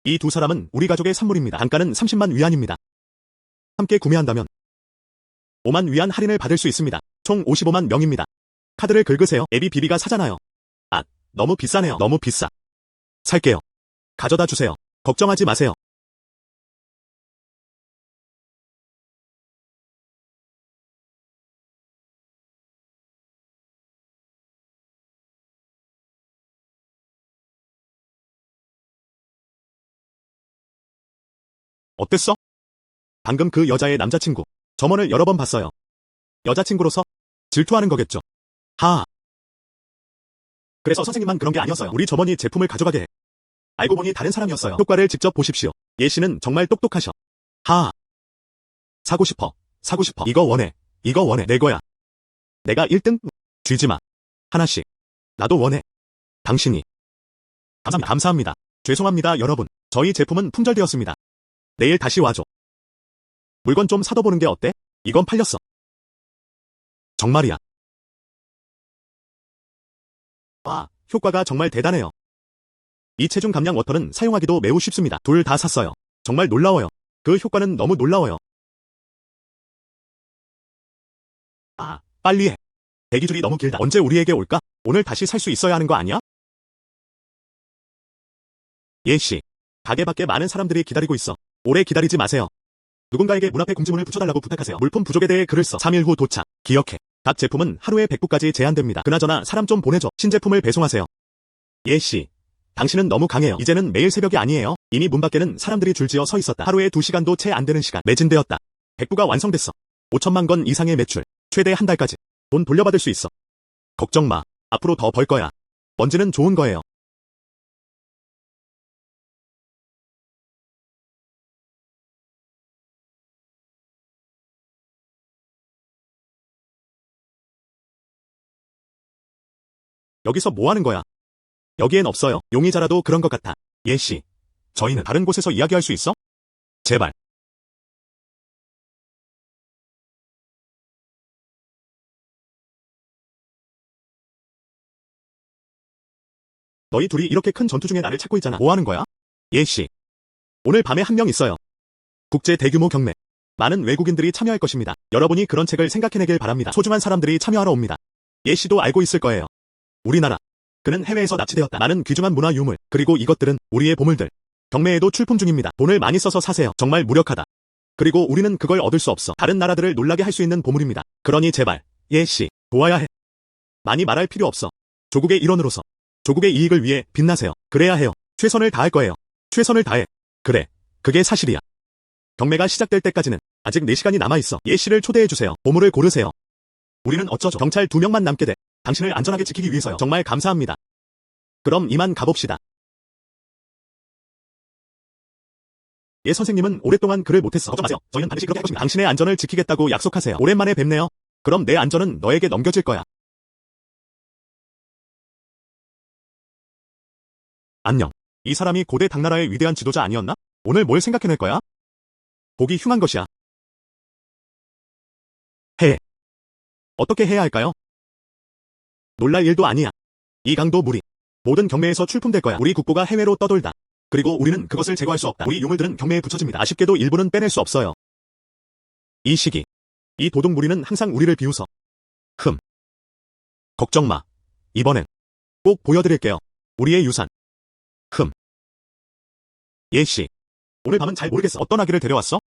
이 두 사람은 우리 가족의 선물입니다. 단가는 30만 위안입니다. 함께 구매한다면 5만 위안 할인을 받을 수 있습니다. 총 55만 명입니다. 카드를 긁으세요. 앱이 비비가 사잖아요. 아, 너무 비싸네요. 너무 비싸. 살게요. 가져다 주세요. 걱정하지 마세요. 어땠어? 방금 그 여자의 남자친구. 점원을 여러 번 봤어요. 여자친구로서 질투하는 거겠죠. 하하. 그래서 선생님만 그런 게 아니었어요. 우리 점원이 제품을 가져가게 해. 알고 보니 다른 사람이었어요. 효과를 직접 보십시오. 예씨는 정말 똑똑하셔. 하하. 사고 싶어. 사고 싶어. 이거 원해. 이거 원해. 내 거야. 내가 1등? 쥐지 마. 하나씩. 나도 원해. 당신이. 감사합니다. 감사합니다. 죄송합니다, 여러분. 저희 제품은 품절되었습니다. 내일 다시 와줘. 물건 좀 사둬보는 게 어때? 이건 팔렸어. 정말이야. 와, 효과가 정말 대단해요. 이 체중 감량 워터는 사용하기도 매우 쉽습니다. 둘 다 샀어요. 정말 놀라워요. 그 효과는 너무 놀라워요. 아, 빨리 해. 대기줄이 너무 길다. 언제 우리에게 올까? 오늘 다시 살 수 있어야 하는 거 아니야? 예씨. 가게 밖에 많은 사람들이 기다리고 있어. 오래 기다리지 마세요. 누군가에게 문 앞에 공지문을 붙여달라고 부탁하세요. 물품 부족에 대해 글을 써. 3일 후 도착. 기억해. 각 제품은 하루에 100부까지 제한됩니다. 그나저나 사람 좀 보내줘. 신제품을 배송하세요. 예씨. 당신은 너무 강해요. 이제는 매일 새벽이 아니에요. 이미 문 밖에는 사람들이 줄지어 서 있었다. 하루에 2시간도 채 안 되는 시간. 매진되었다. 100부가 완성됐어. 5천만 건 이상의 매출. 최대 한 달까지. 돈 돌려받을 수 있어. 걱정 마. 앞으로 더 벌 거야. 먼지는 좋은 거예요. 여기서 뭐 하는 거야? 여기엔 없어요. 용의자라도 그런 것 같아. 예씨. 저희는 다른 곳에서 이야기할 수 있어? 제발. 너희 둘이 이렇게 큰 전투 중에 나를 찾고 있잖아. 뭐 하는 거야? 예씨. 오늘 밤에 한 명 있어요. 국제 대규모 경매. 많은 외국인들이 참여할 것입니다. 여러분이 그런 책을 생각해내길 바랍니다. 소중한 사람들이 참여하러 옵니다. 예씨도 알고 있을 거예요. 우리나라. 그는 해외에서 납치되었다. 많은 귀중한 문화 유물, 그리고 이것들은 우리의 보물들. 경매에도 출품 중입니다. 돈을 많이 써서 사세요. 정말 무력하다. 그리고 우리는 그걸 얻을 수 없어. 다른 나라들을 놀라게 할 수 있는 보물입니다. 그러니 제발, 예씨, 도와야 해. 많이 말할 필요 없어. 조국의 일원으로서. 조국의 이익을 위해 빛나세요. 그래야 해요. 최선을 다할 거예요. 최선을 다해. 그래. 그게 사실이야. 경매가 시작될 때까지는 아직 4시간이 남아있어. 예씨를 초대해주세요. 보물을 고르세요. 우리는 어쩌죠? 경찰 2명만 남게 돼. 당신을 안전하게 지키기 위해서요. 정말 감사합니다. 그럼 이만 가봅시다. 예, 선생님은 오랫동안 글을 못했어. 걱정 마세요. 저희는 반드시 그렇게 할 것입니다. 당신의 안전을 지키겠다고 약속하세요. 오랜만에 뵙네요. 그럼 내 안전은 너에게 넘겨질 거야. 안녕. 이 사람이 고대 당나라의 위대한 지도자 아니었나? 오늘 뭘 생각해낼 거야? 보기 흉한 것이야. 해. 어떻게 해야 할까요? 놀랄 일도 아니야. 이 강도 무리. 모든 경매에서 출품될 거야. 우리 국보가 해외로 떠돌다. 그리고 우리는 그것을 제거할 수 없다. 우리 유물들은 경매에 붙여집니다. 아쉽게도 일부는 빼낼 수 없어요. 이 시기. 이 도둑 무리는 항상 우리를 비웃어. 걱정 마. 이번엔 꼭 보여드릴게요. 우리의 유산. 예씨. 오늘 밤은 잘 모르겠어. 어떤 아기를 데려왔어?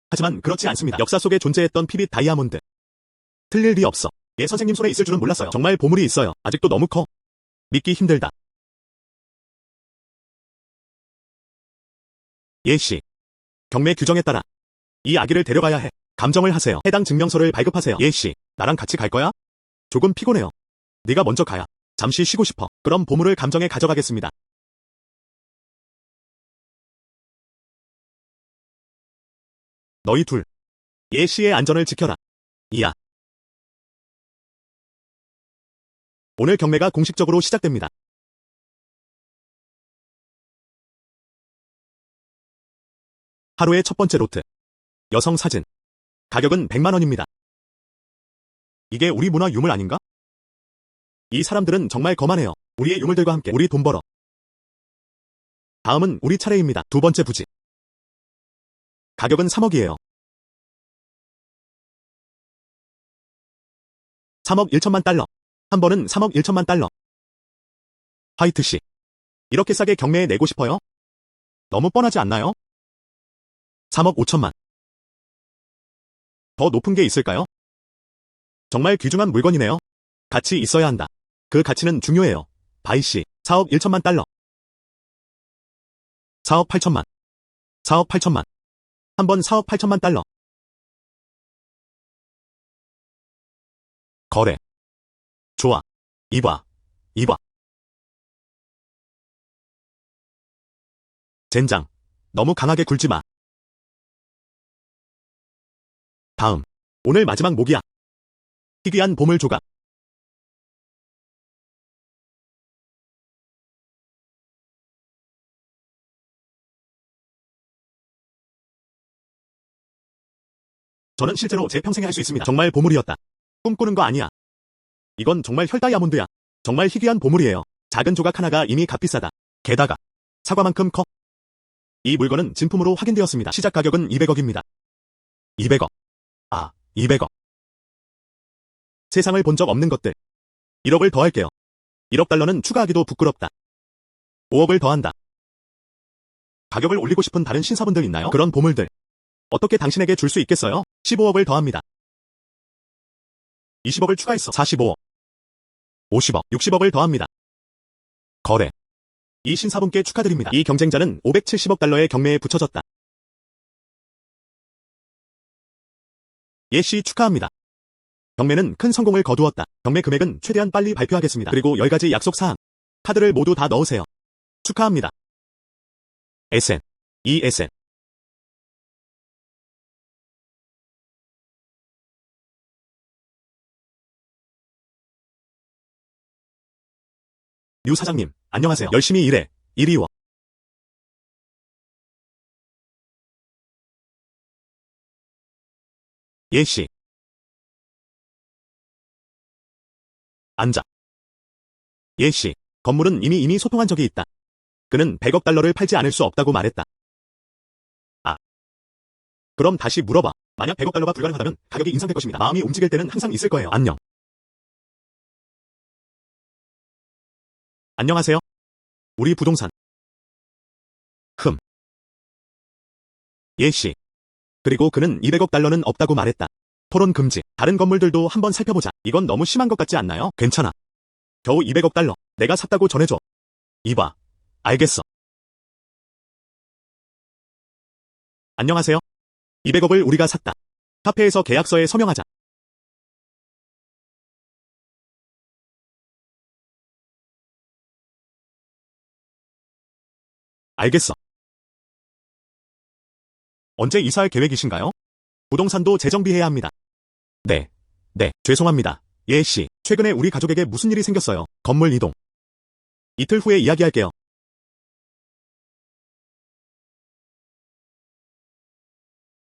하지만 그렇지 않습니다. 역사 속에 존재했던 피빗 다이아몬드. 틀릴 리 없어. 예, 선생님 손에 있을 줄은 몰랐어요. 정말 보물이 있어요. 아직도 너무 커. 믿기 힘들다. 예씨. 경매 규정에 따라 이 아기를 데려가야 해. 감정을 하세요. 해당 증명서를 발급하세요. 예씨. 나랑 같이 갈 거야? 조금 피곤해요. 네가 먼저 가야. 잠시 쉬고 싶어. 그럼 보물을 감정에 가져가겠습니다. 너희 둘. 예씨의 안전을 지켜라. 이야. 오늘 경매가 공식적으로 시작됩니다. 하루의 첫 번째 로트. 여성 사진. 가격은 100만 원입니다. 이게 우리 문화 유물 아닌가? 이 사람들은 정말 거만해요. 우리의 유물들과 함께 우리 돈 벌어. 다음은 우리 차례입니다. 두 번째 부지. 가격은 3억이에요. 3억 1천만 달러. 한 번은 3억 1천만 달러. 화이트씨. 이렇게 싸게 경매에 내고 싶어요? 너무 뻔하지 않나요? 3억 5천만. 더 높은 게 있을까요? 정말 귀중한 물건이네요. 가치 있어야 한다. 그 가치는 중요해요. 바이씨. 4억 1천만 달러. 4억 8천만. 4억 8천만. 한 번 4억 8천만 달러. 거래. 좋아. 이봐. 이봐. 젠장. 너무 강하게 굴지 마. 다음. 오늘 마지막 목이야. 희귀한 보물 조각. 저는 실제로 제 평생에 할 수 있습니다. 정말 보물이었다. 꿈꾸는 거 아니야. 이건 정말 혈다이아몬드야. 정말 희귀한 보물이에요. 작은 조각 하나가 이미 값비싸다. 게다가 사과만큼 커. 이 물건은 진품으로 확인되었습니다. 시작 가격은 200억입니다. 200억. 아, 200억. 세상을 본 적 없는 것들. 1억을 더할게요. 1억 달러는 추가하기도 부끄럽다. 5억을 더한다. 가격을 올리고 싶은 다른 신사분들 있나요? 그런 보물들. 어떻게 당신에게 줄 수 있겠어요? 15억을 더합니다. 20억을 추가했어. 45억. 50억. 60억을 더합니다. 거래. 이 신사분께 축하드립니다. 이 경쟁자는 570억 달러의 경매에 붙여졌다. 예씨 축하합니다. 경매는 큰 성공을 거두었다. 경매 금액은 최대한 빨리 발표하겠습니다. 그리고 10가지 약속 사항. 카드를 모두 다 넣으세요. 축하합니다. SN. ESN. 유 사장님, 안녕하세요. 열심히 일해. 이리 와. 예씨. 앉아. 예씨. 건물은 이미 소통한 적이 있다. 그는 100억 달러를 팔지 않을 수 없다고 말했다. 아. 그럼 다시 물어봐. 만약 100억 달러가 불가능하다면 가격이 인상될 것입니다. 마음이 움직일 때는 항상 있을 거예요. 안녕. 안녕하세요. 우리 부동산. 예씨. 그리고 그는 200억 달러는 없다고 말했다. 토론 금지. 다른 건물들도 한번 살펴보자. 이건 너무 심한 것 같지 않나요? 괜찮아. 겨우 200억 달러. 내가 샀다고 전해줘. 이봐. 알겠어. 안녕하세요. 200억을 우리가 샀다. 카페에서 계약서에 서명하자. 알겠어. 언제 이사할 계획이신가요? 부동산도 재정비해야 합니다. 네. 네. 죄송합니다. 예씨. 최근에 우리 가족에게 무슨 일이 생겼어요. 건물 이동. 이틀 후에 이야기할게요.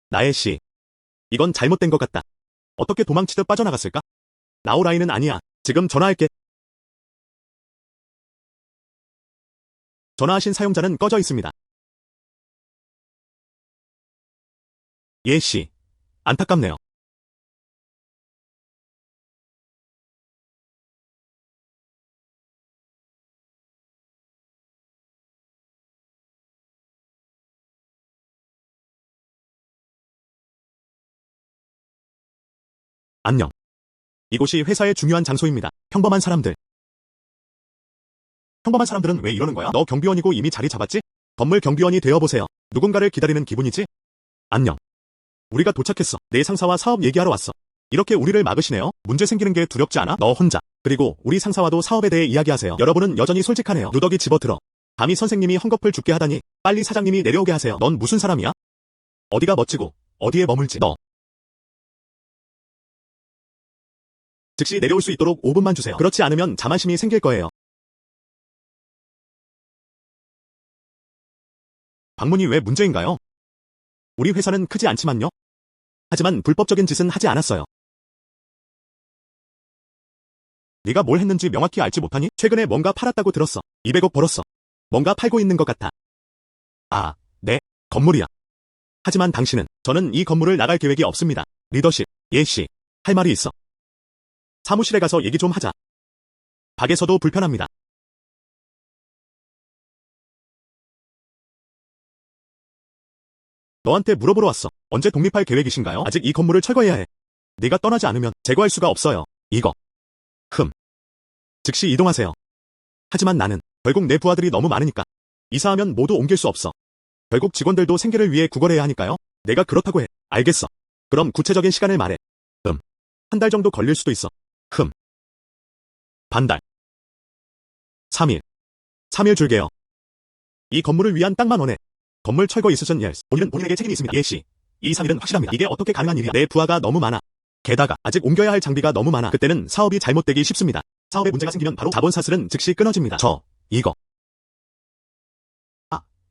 나혜 씨. 이건 잘못된 것 같다. 어떻게 도망치듯 빠져나갔을까? 라오라이는 아니야. 지금 전화할게. 전화하신 사용자는 꺼져 있습니다. 예씨. 안타깝네요. 안녕. 이곳이 회사의 중요한 장소입니다. 평범한 사람들. 평범한 사람들은 왜 이러는 거야? 너 경비원이고 이미 자리 잡았지? 건물 경비원이 되어보세요. 누군가를 기다리는 기분이지? 안녕. 우리가 도착했어. 내 상사와 사업 얘기하러 왔어. 이렇게 우리를 막으시네요. 문제 생기는 게 두렵지 않아? 너 혼자. 그리고 우리 상사와도 사업에 대해 이야기하세요. 여러분은 여전히 솔직하네요. 누더기 집어들어. 감히 선생님이 헝겊을 죽게 하다니. 빨리 사장님이 내려오게 하세요. 넌 무슨 사람이야? 어디가 멋지고 어디에 머물지? 너. 즉시 내려올 수 있도록 5분만 주세요. 그렇지 않으면 자만심이 생길 거예요. 방문이 왜 문제인가요? 우리 회사는 크지 않지만요. 하지만 불법적인 짓은 하지 않았어요. 네가 뭘 했는지 명확히 알지 못하니? 최근에 뭔가 팔았다고 들었어. 200억 벌었어. 뭔가 팔고 있는 것 같아. 아, 네, 건물이야. 하지만 저는 이 건물을 나갈 계획이 없습니다. 리더십, 예씨, 할 말이 있어. 사무실에 가서 얘기 좀 하자. 밖에서도 불편합니다. 너한테 물어보러 왔어. 언제 독립할 계획이신가요? 아직 이 건물을 철거해야 해. 네가 떠나지 않으면 제거할 수가 없어요. 이거. 즉시 이동하세요. 하지만 나는 결국 내 부하들이 너무 많으니까 이사하면 모두 옮길 수 없어. 결국 직원들도 생계를 위해 구걸해야 하니까요. 내가 그렇다고 해. 알겠어. 그럼 구체적인 시간을 말해. 한 달 정도 걸릴 수도 있어. 반달. 3일. 3일 줄게요. 이 건물을 위한 땅만 원해. 건물 철거 이수전 예. 본인에게 책임이 있습니다. 예씨. 이 3일은 확실합니다. 이게 어떻게 가능한 일이야. 내 부하가 너무 많아. 게다가 아직 옮겨야 할 장비가 너무 많아. 그때는 사업이 잘못되기 쉽습니다. 사업에 문제가 생기면 바로 자본 사슬은 즉시 끊어집니다. 이거.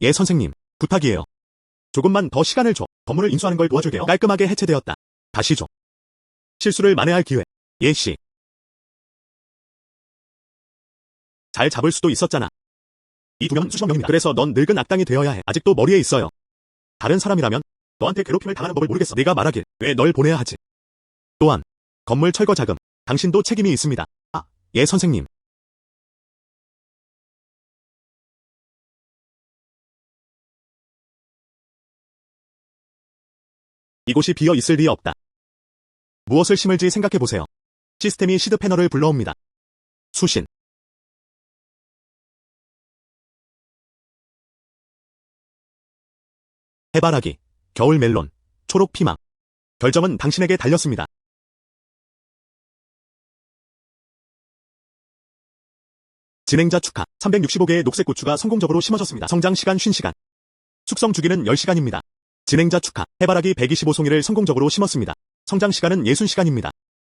예 선생님. 부탁이에요. 조금만 더 시간을 줘. 건물을 인수하는 걸 도와줄게요. 깔끔하게 해체되었다. 다시 줘. 실수를 만회할 기회. 예씨. 잘 잡을 수도 있었잖아. 이 2명은 수십 명입니다. 그래서 넌 늙은 악당이 되어야 해. 아직도 머리에 있어요. 다른 사람이라면 너한테 괴롭힘을 당하는 법을 모르겠어. 네가 말하길 왜 널 보내야 하지. 또한 건물 철거 자금. 당신도 책임이 있습니다. 예 선생님. 이곳이 비어 있을 리 없다. 무엇을 심을지 생각해보세요. 시스템이 시드 패널을 불러옵니다. 수신. 해바라기, 겨울 멜론, 초록 피망. 결정은 당신에게 달렸습니다. 진행자 축하. 365개의 녹색 고추가 성공적으로 심어졌습니다. 성장 시간 50시간. 숙성 주기는 10시간입니다. 진행자 축하. 해바라기 125송이를 성공적으로 심었습니다. 성장 시간은 60시간입니다.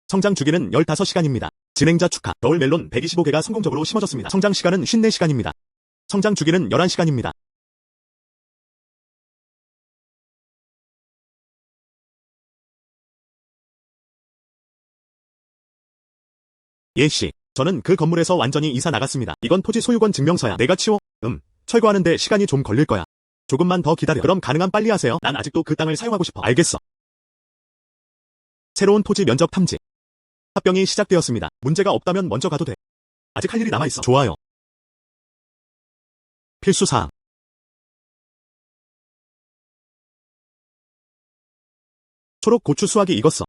성장 주기는 15시간입니다. 진행자 축하. 겨울 멜론 125개가 성공적으로 심어졌습니다. 성장 시간은 54시간입니다. 성장 주기는 11시간입니다. 예씨, 저는 그 건물에서 완전히 이사 나갔습니다. 이건 토지 소유권 증명서야. 내가 치워? 철거하는데 시간이 좀 걸릴 거야. 조금만 더 기다려. 그럼 가능한 빨리 하세요. 난 아직도 그 땅을 사용하고 싶어. 알겠어. 새로운 토지 면적 탐지. 합병이 시작되었습니다. 문제가 없다면 먼저 가도 돼. 아직 할 일이 남아있어. 좋아요. 필수사항. 초록 고추 수확이 익었어.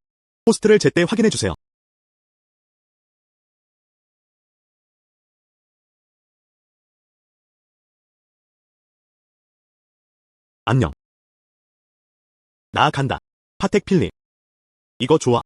포스트를 제때 확인해주세요. 안녕. 나 간다. 파텍 필립. 이거 좋아.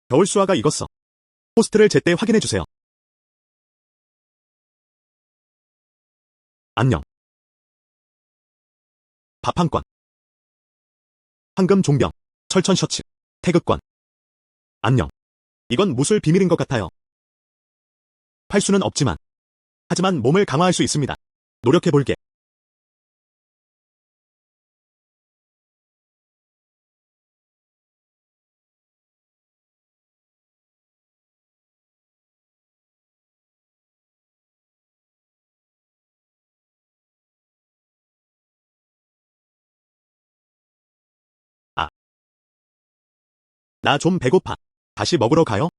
겨울 수화가 익었어. 포스트를 제때 확인해주세요. 안녕. 밥 한 건. 황금 종병. 철천 셔츠. 태극권. 안녕. 이건 무술 비밀인 것 같아요. 팔 수는 없지만. 하지만 몸을 강화할 수 있습니다. 노력해볼게. 나 좀 배고파. 다시 먹으러 가요?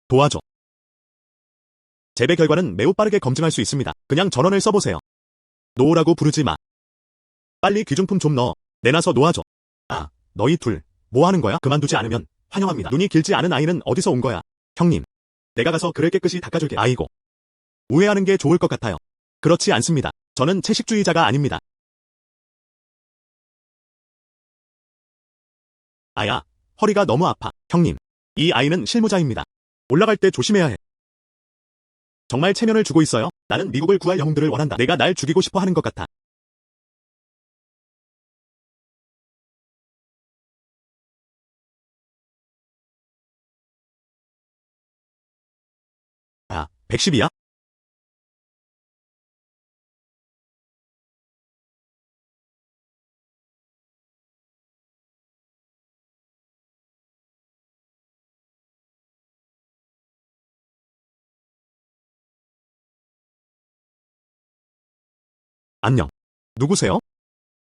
도와줘. 재배 결과는 매우 빠르게 검증할 수 있습니다. 그냥 전원을 써보세요. 노우라고 부르지 마. 빨리 귀중품 좀 넣어. 내놔서 놓아줘. 너희 둘, 뭐 하는 거야? 그만두지 않으면 환영합니다. 눈이 길지 않은 아이는 어디서 온 거야? 형님. 내가 가서 그를 깨끗이 닦아줄게. 아이고. 우회하는 게 좋을 것 같아요. 그렇지 않습니다. 저는 채식주의자가 아닙니다. 아야, 허리가 너무 아파. 형님, 이 아이는 실무자입니다. 올라갈 때 조심해야 해. 정말 체면을 주고 있어요? 나는 미국을 구할 영웅들을 원한다. 내가 날 죽이고 싶어 하는 것 같아. 아, 110이야? 안녕. 누구세요?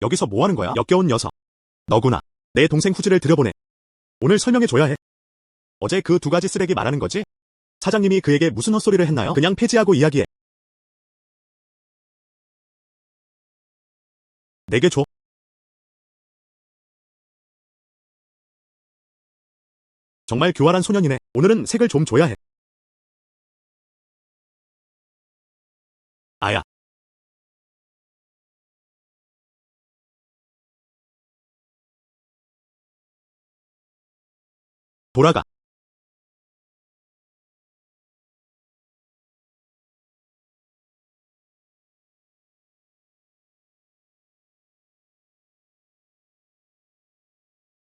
여기서 뭐 하는 거야? 역겨운 녀석. 너구나. 내 동생 후지를 들여보내. 오늘 설명해줘야 해. 어제 그 두 가지 쓰레기 말하는 거지? 사장님이 그에게 무슨 헛소리를 했나요? 그냥 폐지하고 이야기해. 내게 줘. 정말 교활한 소년이네. 오늘은 색을 좀 줘야 해. 아야. 돌아가.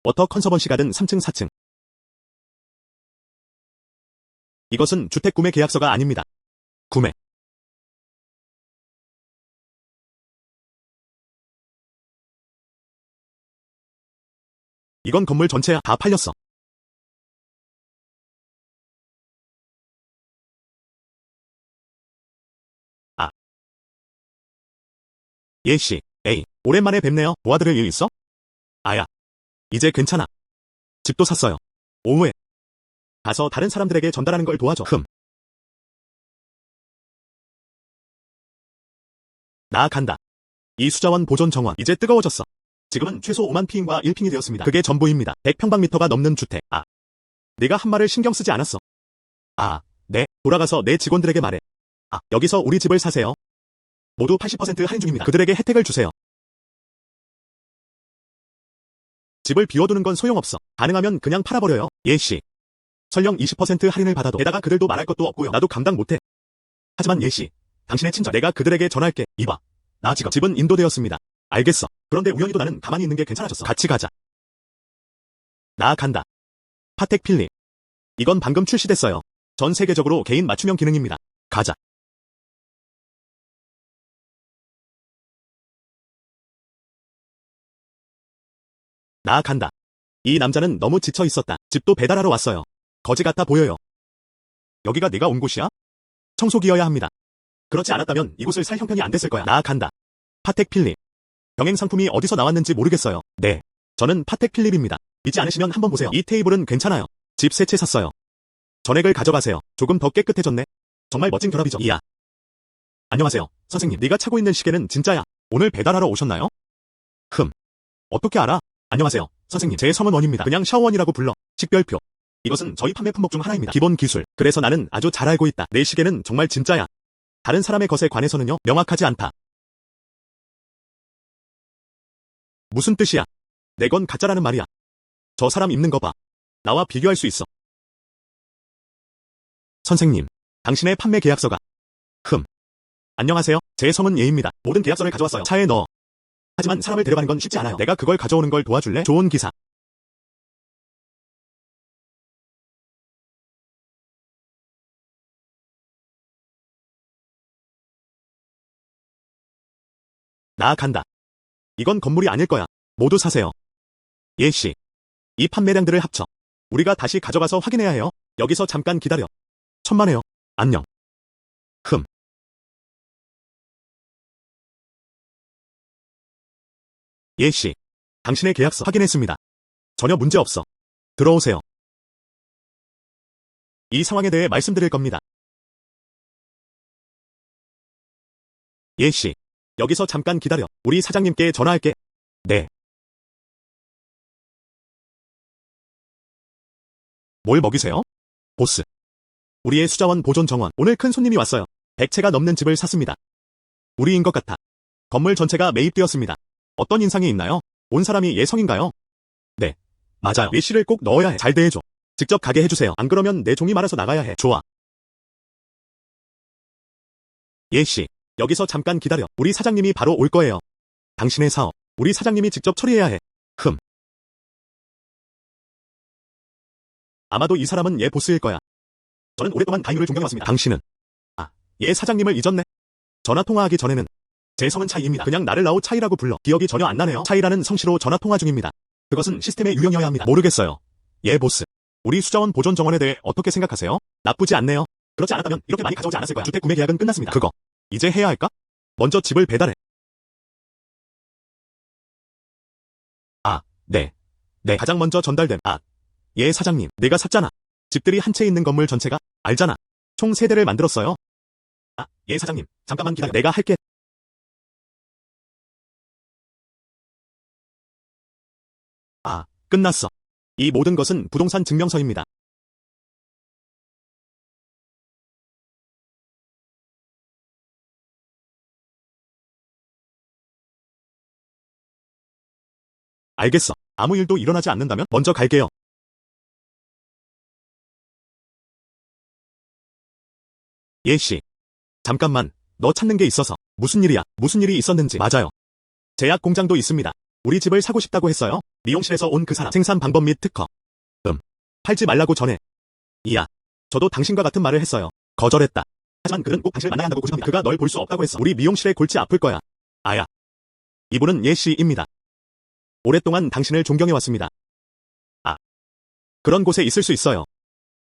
워터 컨서번시 가든 3층 4층. 이것은 주택 구매 계약서가 아닙니다. 구매. 이건 건물 전체야. 다 팔렸어. 아. 예씨. 에이. 오랜만에 뵙네요. 도와드릴 일 있어? 아야. 이제 괜찮아. 집도 샀어요. 오후에. 가서 다른 사람들에게 전달하는 걸 도와줘. 나 간다. 이 수자원 보존 정원 이제 뜨거워졌어. 지금은 최소 5만 피임과 1핑이 되었습니다. 그게 전부입니다. 100평방미터가 넘는 주택. 아. 내가 한 말을 신경 쓰지 않았어. 아, 네. 돌아가서 내 직원들에게 말해. 아, 여기서 우리 집을 사세요. 모두 80% 할인 중입니다. 그들에게 혜택을 주세요. 집을 비워두는 건 소용없어. 가능하면 그냥 팔아버려요. 예씨. 설령 20% 할인을 받아도 게다가 그들도 말할 것도 없고요. 나도 감당 못해. 하지만 예씨. 당신의 친절 내가 그들에게 전할게. 이봐. 나 지금 집은 인도되었습니다. 알겠어. 그런데 우연히도 나는 가만히 있는 게 괜찮아졌어. 같이 가자. 나 간다. 파텍 필립. 이건 방금 출시됐어요. 전 세계적으로 개인 맞춤형 기능입니다. 가자. 나 간다. 이 남자는 너무 지쳐 있었다. 집도 배달하러 왔어요. 거지 같아 보여요. 여기가 내가 온 곳이야? 청소기여야 합니다. 그렇지 않았다면 이곳을 살 형편이 안 됐을 거야. 나 간다. 파텍 필립. 병행 상품이 어디서 나왔는지 모르겠어요. 네. 저는 파텍 필립입니다. 믿지 않으시면 한번 보세요. 이 테이블은 괜찮아요. 집 세 채 샀어요. 전액을 가져가세요. 조금 더 깨끗해졌네. 정말 멋진 결합이죠. 이야. 안녕하세요. 선생님, 네가 차고 있는 시계는 진짜야. 오늘 배달하러 오셨나요? 어떻게 알아? 안녕하세요. 선생님, 제 성은 원입니다. 그냥 샤워원이라고 불러. 식별표. 이것은 저희 판매 품목 중 하나입니다. 기본 기술. 그래서 나는 아주 잘 알고 있다. 내 시계는 정말 진짜야. 다른 사람의 것에 관해서는요, 명확하지 않다. 무슨 뜻이야? 내 건 가짜라는 말이야. 저 사람 입는 거 봐. 나와 비교할 수 있어. 선생님, 당신의 판매 계약서가. 안녕하세요. 제 성은 예입니다. 모든 계약서를 가져왔어요. 차에 넣어. 하지만 사람을 데려가는 건 쉽지 않아요. 내가 그걸 가져오는 걸 도와줄래? 좋은 기사. 나 간다. 이건 건물이 아닐 거야. 모두 사세요. 예씨. 이 판매량들을 합쳐. 우리가 다시 가져가서 확인해야 해요. 여기서 잠깐 기다려. 천만에요. 안녕. 흠. 예씨. 당신의 계약서 확인했습니다. 전혀 문제 없어. 들어오세요. 이 상황에 대해 말씀드릴 겁니다. 예씨. 여기서 잠깐 기다려. 우리 사장님께 전화할게. 네. 뭘 먹이세요? 보스. 우리의 수자원 보존 정원. 오늘 큰 손님이 왔어요. 100채가 넘는 집을 샀습니다. 우리인 것 같아. 건물 전체가 매입되었습니다. 어떤 인상이 있나요? 온 사람이 예성인가요? 네, 맞아요. 예씨를 꼭 넣어야 해. 잘 대해줘. 직접 가게 해주세요. 안 그러면 내 종이 말아서 나가야 해. 좋아. 예씨, 여기서 잠깐 기다려. 우리 사장님이 바로 올 거예요. 당신의 사업, 우리 사장님이 직접 처리해야 해. 아마도 이 사람은 얘 보스일 거야. 저는 오랫동안 다이유를 존경해왔습니다. 당신은? 얘 사장님을 잊었네. 전화통화하기 전에는 제 성은 차이입니다. 그냥 나를 나오 차이라고 불러. 기억이 전혀 안 나네요. 차이라는 성씨로 전화통화 중입니다. 그것은 시스템의 유형이어야 합니다. 모르겠어요. 얘 보스. 우리 수자원 보존 정원에 대해 어떻게 생각하세요? 나쁘지 않네요. 그렇지 않았다면 이렇게 많이 가져오지 않았을 거야. 주택 구매 계약은 끝났습니다. 그거 이제 해야 할까? 먼저 집을 배달해. 네. 가장 먼저 전달됨. 얘 사장님, 내가 샀잖아. 집들이 한 채 있는 건물 전체가 알잖아. 총 3대를 만들었어요. 얘 사장님, 잠깐만 기다려. 내가 할게. 끝났어. 이 모든 것은 부동산 증명서입니다. 알겠어. 아무 일도 일어나지 않는다면 먼저 갈게요. 예씨. 잠깐만. 너 찾는 게 있어서. 무슨 일이야? 무슨 일이 있었는지. 맞아요. 제약 공장도 있습니다. 우리 집을 사고 싶다고 했어요. 미용실에서 온 그 사람. 생산 방법 및 특허. 팔지 말라고 전해. 저도 당신과 같은 말을 했어요. 거절했다. 하지만 그는 꼭 당신을 만나야 한다고 고집합니다. 그가 널 볼 수 없다고 했어. 우리 미용실에 골치 아플 거야. 이분은 예씨입니다. 오랫동안 당신을 존경해왔습니다. 그런 곳에 있을 수 있어요.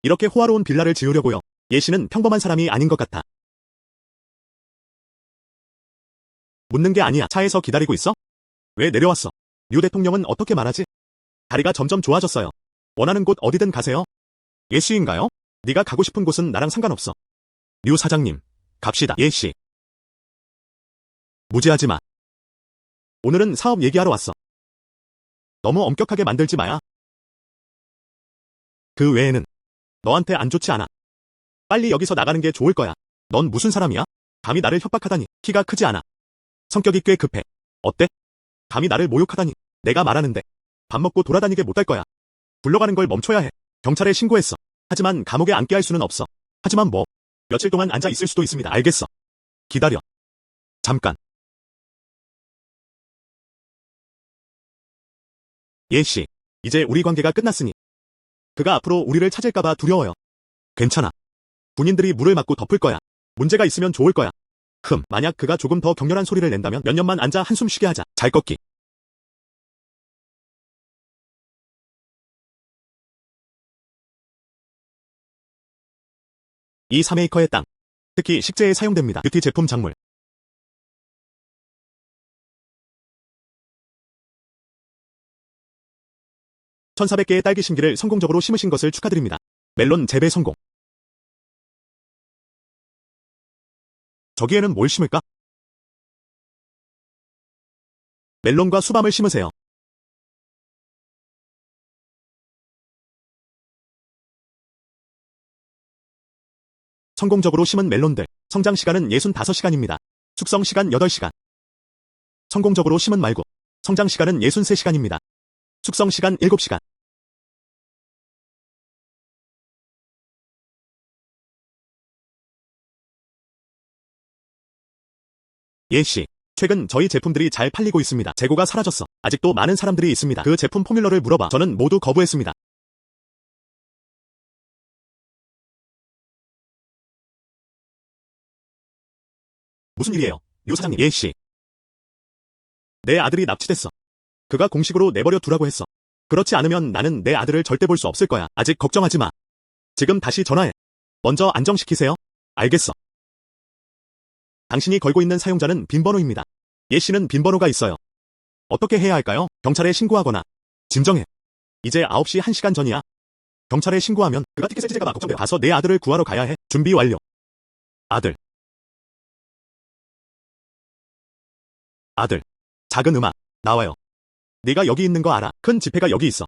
이렇게 호화로운 빌라를 지으려고요. 예씨는 평범한 사람이 아닌 것 같아. 묻는 게 아니야. 차에서 기다리고 있어? 왜 내려왔어? 류 대통령은 어떻게 말하지? 다리가 점점 좋아졌어요. 원하는 곳 어디든 가세요. 예씨인가요? 네가 가고 싶은 곳은 나랑 상관없어. 류 사장님, 갑시다. 예씨. 무지하지 마. 오늘은 사업 얘기하러 왔어. 너무 엄격하게 만들지 마야. 그 외에는 너한테 안 좋지 않아. 빨리 여기서 나가는 게 좋을 거야. 넌 무슨 사람이야? 감히 나를 협박하다니. 키가 크지 않아. 성격이 꽤 급해. 어때? 감히 나를 모욕하다니. 내가 말하는데 밥 먹고 돌아다니게 못할 거야. 굴러가는 걸 멈춰야 해. 경찰에 신고했어. 하지만 감옥에 앉게 할 수는 없어. 하지만 며칠 동안 앉아 있을 수도 있습니다. 알겠어. 기다려. 잠깐. 예씨, 이제 우리 관계가 끝났으니 그가 앞으로 우리를 찾을까봐 두려워요. 괜찮아. 군인들이 물을 맞고 덮을 거야. 문제가 있으면 좋을 거야. 만약 그가 조금 더 격렬한 소리를 낸다면 몇 년만 앉아 한숨 쉬게 하자. 잘 걷기. 이 3에이커의 땅. 특히 식재에 사용됩니다. 뷰티 제품 작물. 1,400개의 딸기 심기를 성공적으로 심으신 것을 축하드립니다. 멜론 재배 성공. 저기에는 뭘 심을까? 멜론과 수밤을 심으세요. 성공적으로 심은 멜론들. 성장 시간은 65시간입니다. 숙성 시간 8시간. 성공적으로 심은 말고. 성장 시간은 63시간입니다. 숙성 시간 7시간. 예씨, 최근 저희 제품들이 잘 팔리고 있습니다. 재고가 사라졌어. 아직도 많은 사람들이 있습니다. 그 제품 포뮬러를 물어봐. 저는 모두 거부했습니다. 무슨 일이에요? 류 사장님. 예씨. 내 아들이 납치됐어. 그가 공식으로 내버려 두라고 했어. 그렇지 않으면 나는 내 아들을 절대 볼 수 없을 거야. 아직 걱정하지 마. 지금 다시 전화해. 먼저 안정시키세요. 알겠어. 당신이 걸고 있는 사용자는 빈번호입니다. 예씨는 빈번호가 있어요. 어떻게 해야 할까요? 경찰에 신고하거나. 진정해. 이제 9시 1시간 전이야. 경찰에 신고하면 그가 티켓을 찢을까봐 걱정돼. 가서 내 아들을 구하러 가야 해. 준비 완료. 아들. 작은 음악. 나와요. 네가 여기 있는 거 알아. 큰 지폐가 여기 있어.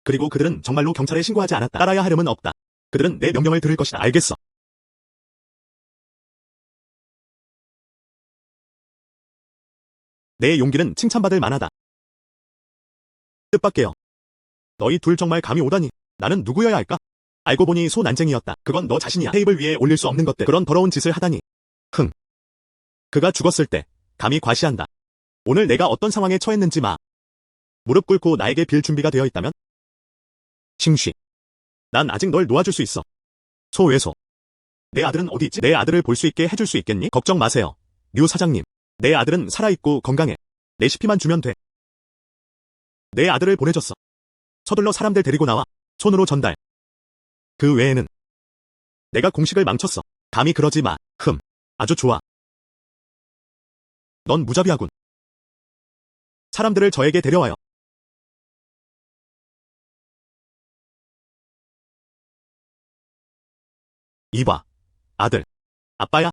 그리고 그들은 정말로 경찰에 신고하지 않았다. 따라야 하려면 없다. 그들은 내 명령을 들을 것이다. 알겠어. 내 용기는 칭찬받을 만하다. 뜻밖에요. 너희 둘 정말 감이 오다니. 나는 누구여야 할까? 알고 보니 소난쟁이였다. 그건 너 자신이야. 테이블 위에 올릴 수 없는 것들. 그런 더러운 짓을 하다니. 흥. 그가 죽었을 때 감히 과시한다. 오늘 내가 어떤 상황에 처했는지 무릎 꿇고 나에게 빌 준비가 되어 있다면? 싱쉬. 난 아직 널 놓아줄 수 있어. 소외소. 내 아들은 어디 있지? 내 아들을 볼 수 있게 해줄 수 있겠니? 걱정 마세요. 류 사장님. 내 아들은 살아있고 건강해. 레시피만 주면 돼. 내 아들을 보내줬어. 서둘러 사람들 데리고 나와. 손으로 전달. 그 외에는 내가 공식을 망쳤어. 감히 그러지 마. 아주 좋아. 넌 무자비하군. 사람들을 저에게 데려와요. 이봐. 아들. 아빠야?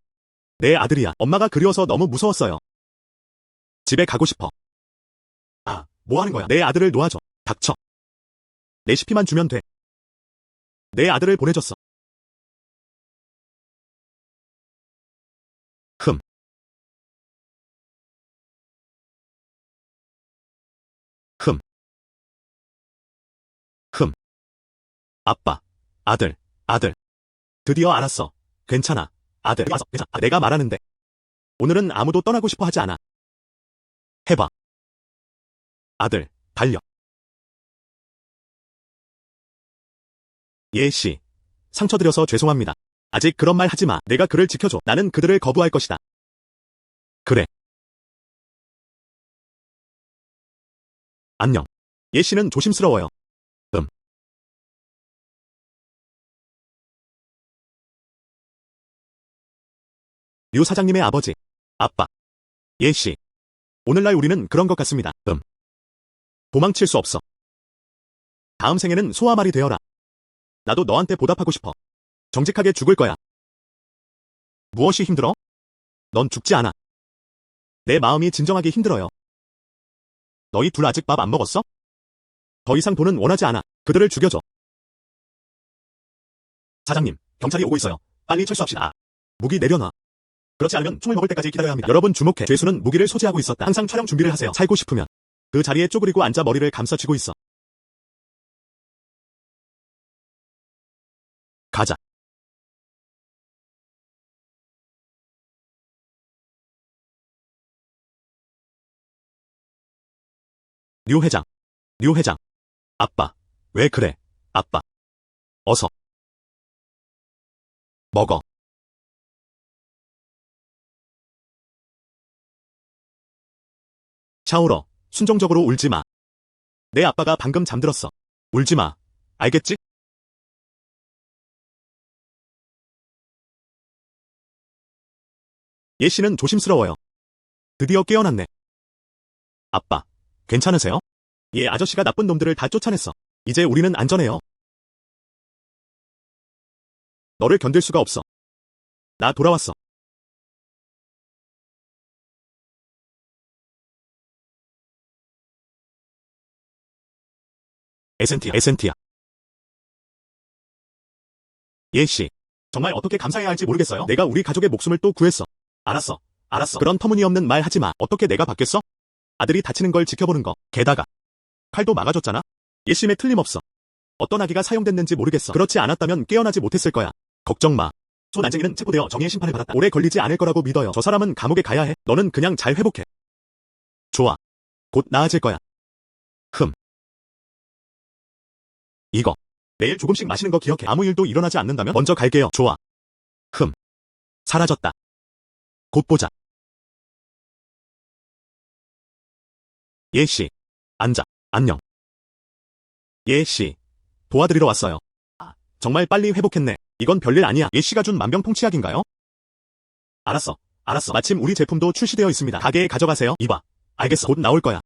내 아들이야. 엄마가 그리워서 너무 무서웠어요. 집에 가고 싶어. 아, 뭐 하는 거야? 내 아들을 놓아줘. 닥쳐. 레시피만 주면 돼. 내 아들을 보내줬어. 흠. 흠. 흠. 아빠. 아들. 드디어 알았어. 괜찮아. 아들. 와서 괜찮아. 내가 말하는데. 오늘은 아무도 떠나고 싶어 하지 않아. 해봐. 아들. 달려. 예씨. 상처드려서 죄송합니다. 아직 그런 말 하지 마. 내가 그를 지켜줘. 나는 그들을 거부할 것이다. 그래. 안녕. 예씨는 조심스러워요. 류 사장님의 아버지. 아빠. 예씨. 오늘날 우리는 그런 것 같습니다. 도망칠 수 없어. 다음 생에는 소와 말이 되어라. 나도 너한테 보답하고 싶어. 정직하게 죽을 거야. 무엇이 힘들어? 넌 죽지 않아. 내 마음이 진정하기 힘들어요. 너희 둘 아직 밥 안 먹었어? 더 이상 돈은 원하지 않아. 그들을 죽여줘. 사장님, 경찰이 오고 있어요. 빨리 철수합시다. 무기 내려놔. 그렇지 않으면 총을 먹을 때까지 기다려야 합니다. 여러분 주목해. 죄수는 무기를 소지하고 있었다. 항상 촬영 준비를 하세요. 살고 싶으면 그 자리에 쪼그리고 앉아 머리를 감싸쥐고 있어. 가자. 류 회장. 아빠. 왜 그래? 아빠. 어서. 먹어. 샤오러. 순종적으로 울지 마. 내 아빠가 방금 잠들었어. 울지 마. 알겠지? 예씨는 조심스러워요. 드디어 깨어났네. 아빠. 괜찮으세요? 예, 아저씨가 나쁜 놈들을 다 쫓아냈어. 이제 우리는 안전해요. 너를 견딜 수가 없어. 나 돌아왔어. 에센티아. 예씨. 정말 어떻게 감사해야 할지 모르겠어요. 내가 우리 가족의 목숨을 또 구했어. 알았어. 그런 터무니없는 말 하지 마. 어떻게 내가 받겠어? 아들이 다치는 걸 지켜보는 거. 게다가 칼도 막아줬잖아. 예심에 틀림없어. 어떤 아기가 사용됐는지 모르겠어. 그렇지 않았다면 깨어나지 못했을 거야. 걱정 마. 소난쟁이는 체포되어 정의의 심판을 받았다. 오래 걸리지 않을 거라고 믿어요. 저 사람은 감옥에 가야 해. 너는 그냥 잘 회복해. 좋아. 곧 나아질 거야. 이거. 매일 조금씩 마시는 거 기억해. 아무 일도 일어나지 않는다면 먼저 갈게요. 좋아. 사라졌다. 곧 보자. 예씨. 앉아. 안녕. 예씨. 도와드리러 왔어요. 정말 빨리 회복했네. 이건 별일 아니야. 예씨가 준 만병통치약인가요? 알았어. 마침 우리 제품도 출시되어 있습니다. 가게에 가져가세요. 이봐. 알겠어. 곧 나올 거야.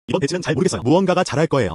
이번 대지는 잘 모르겠어요. 무언가가 잘할 거예요.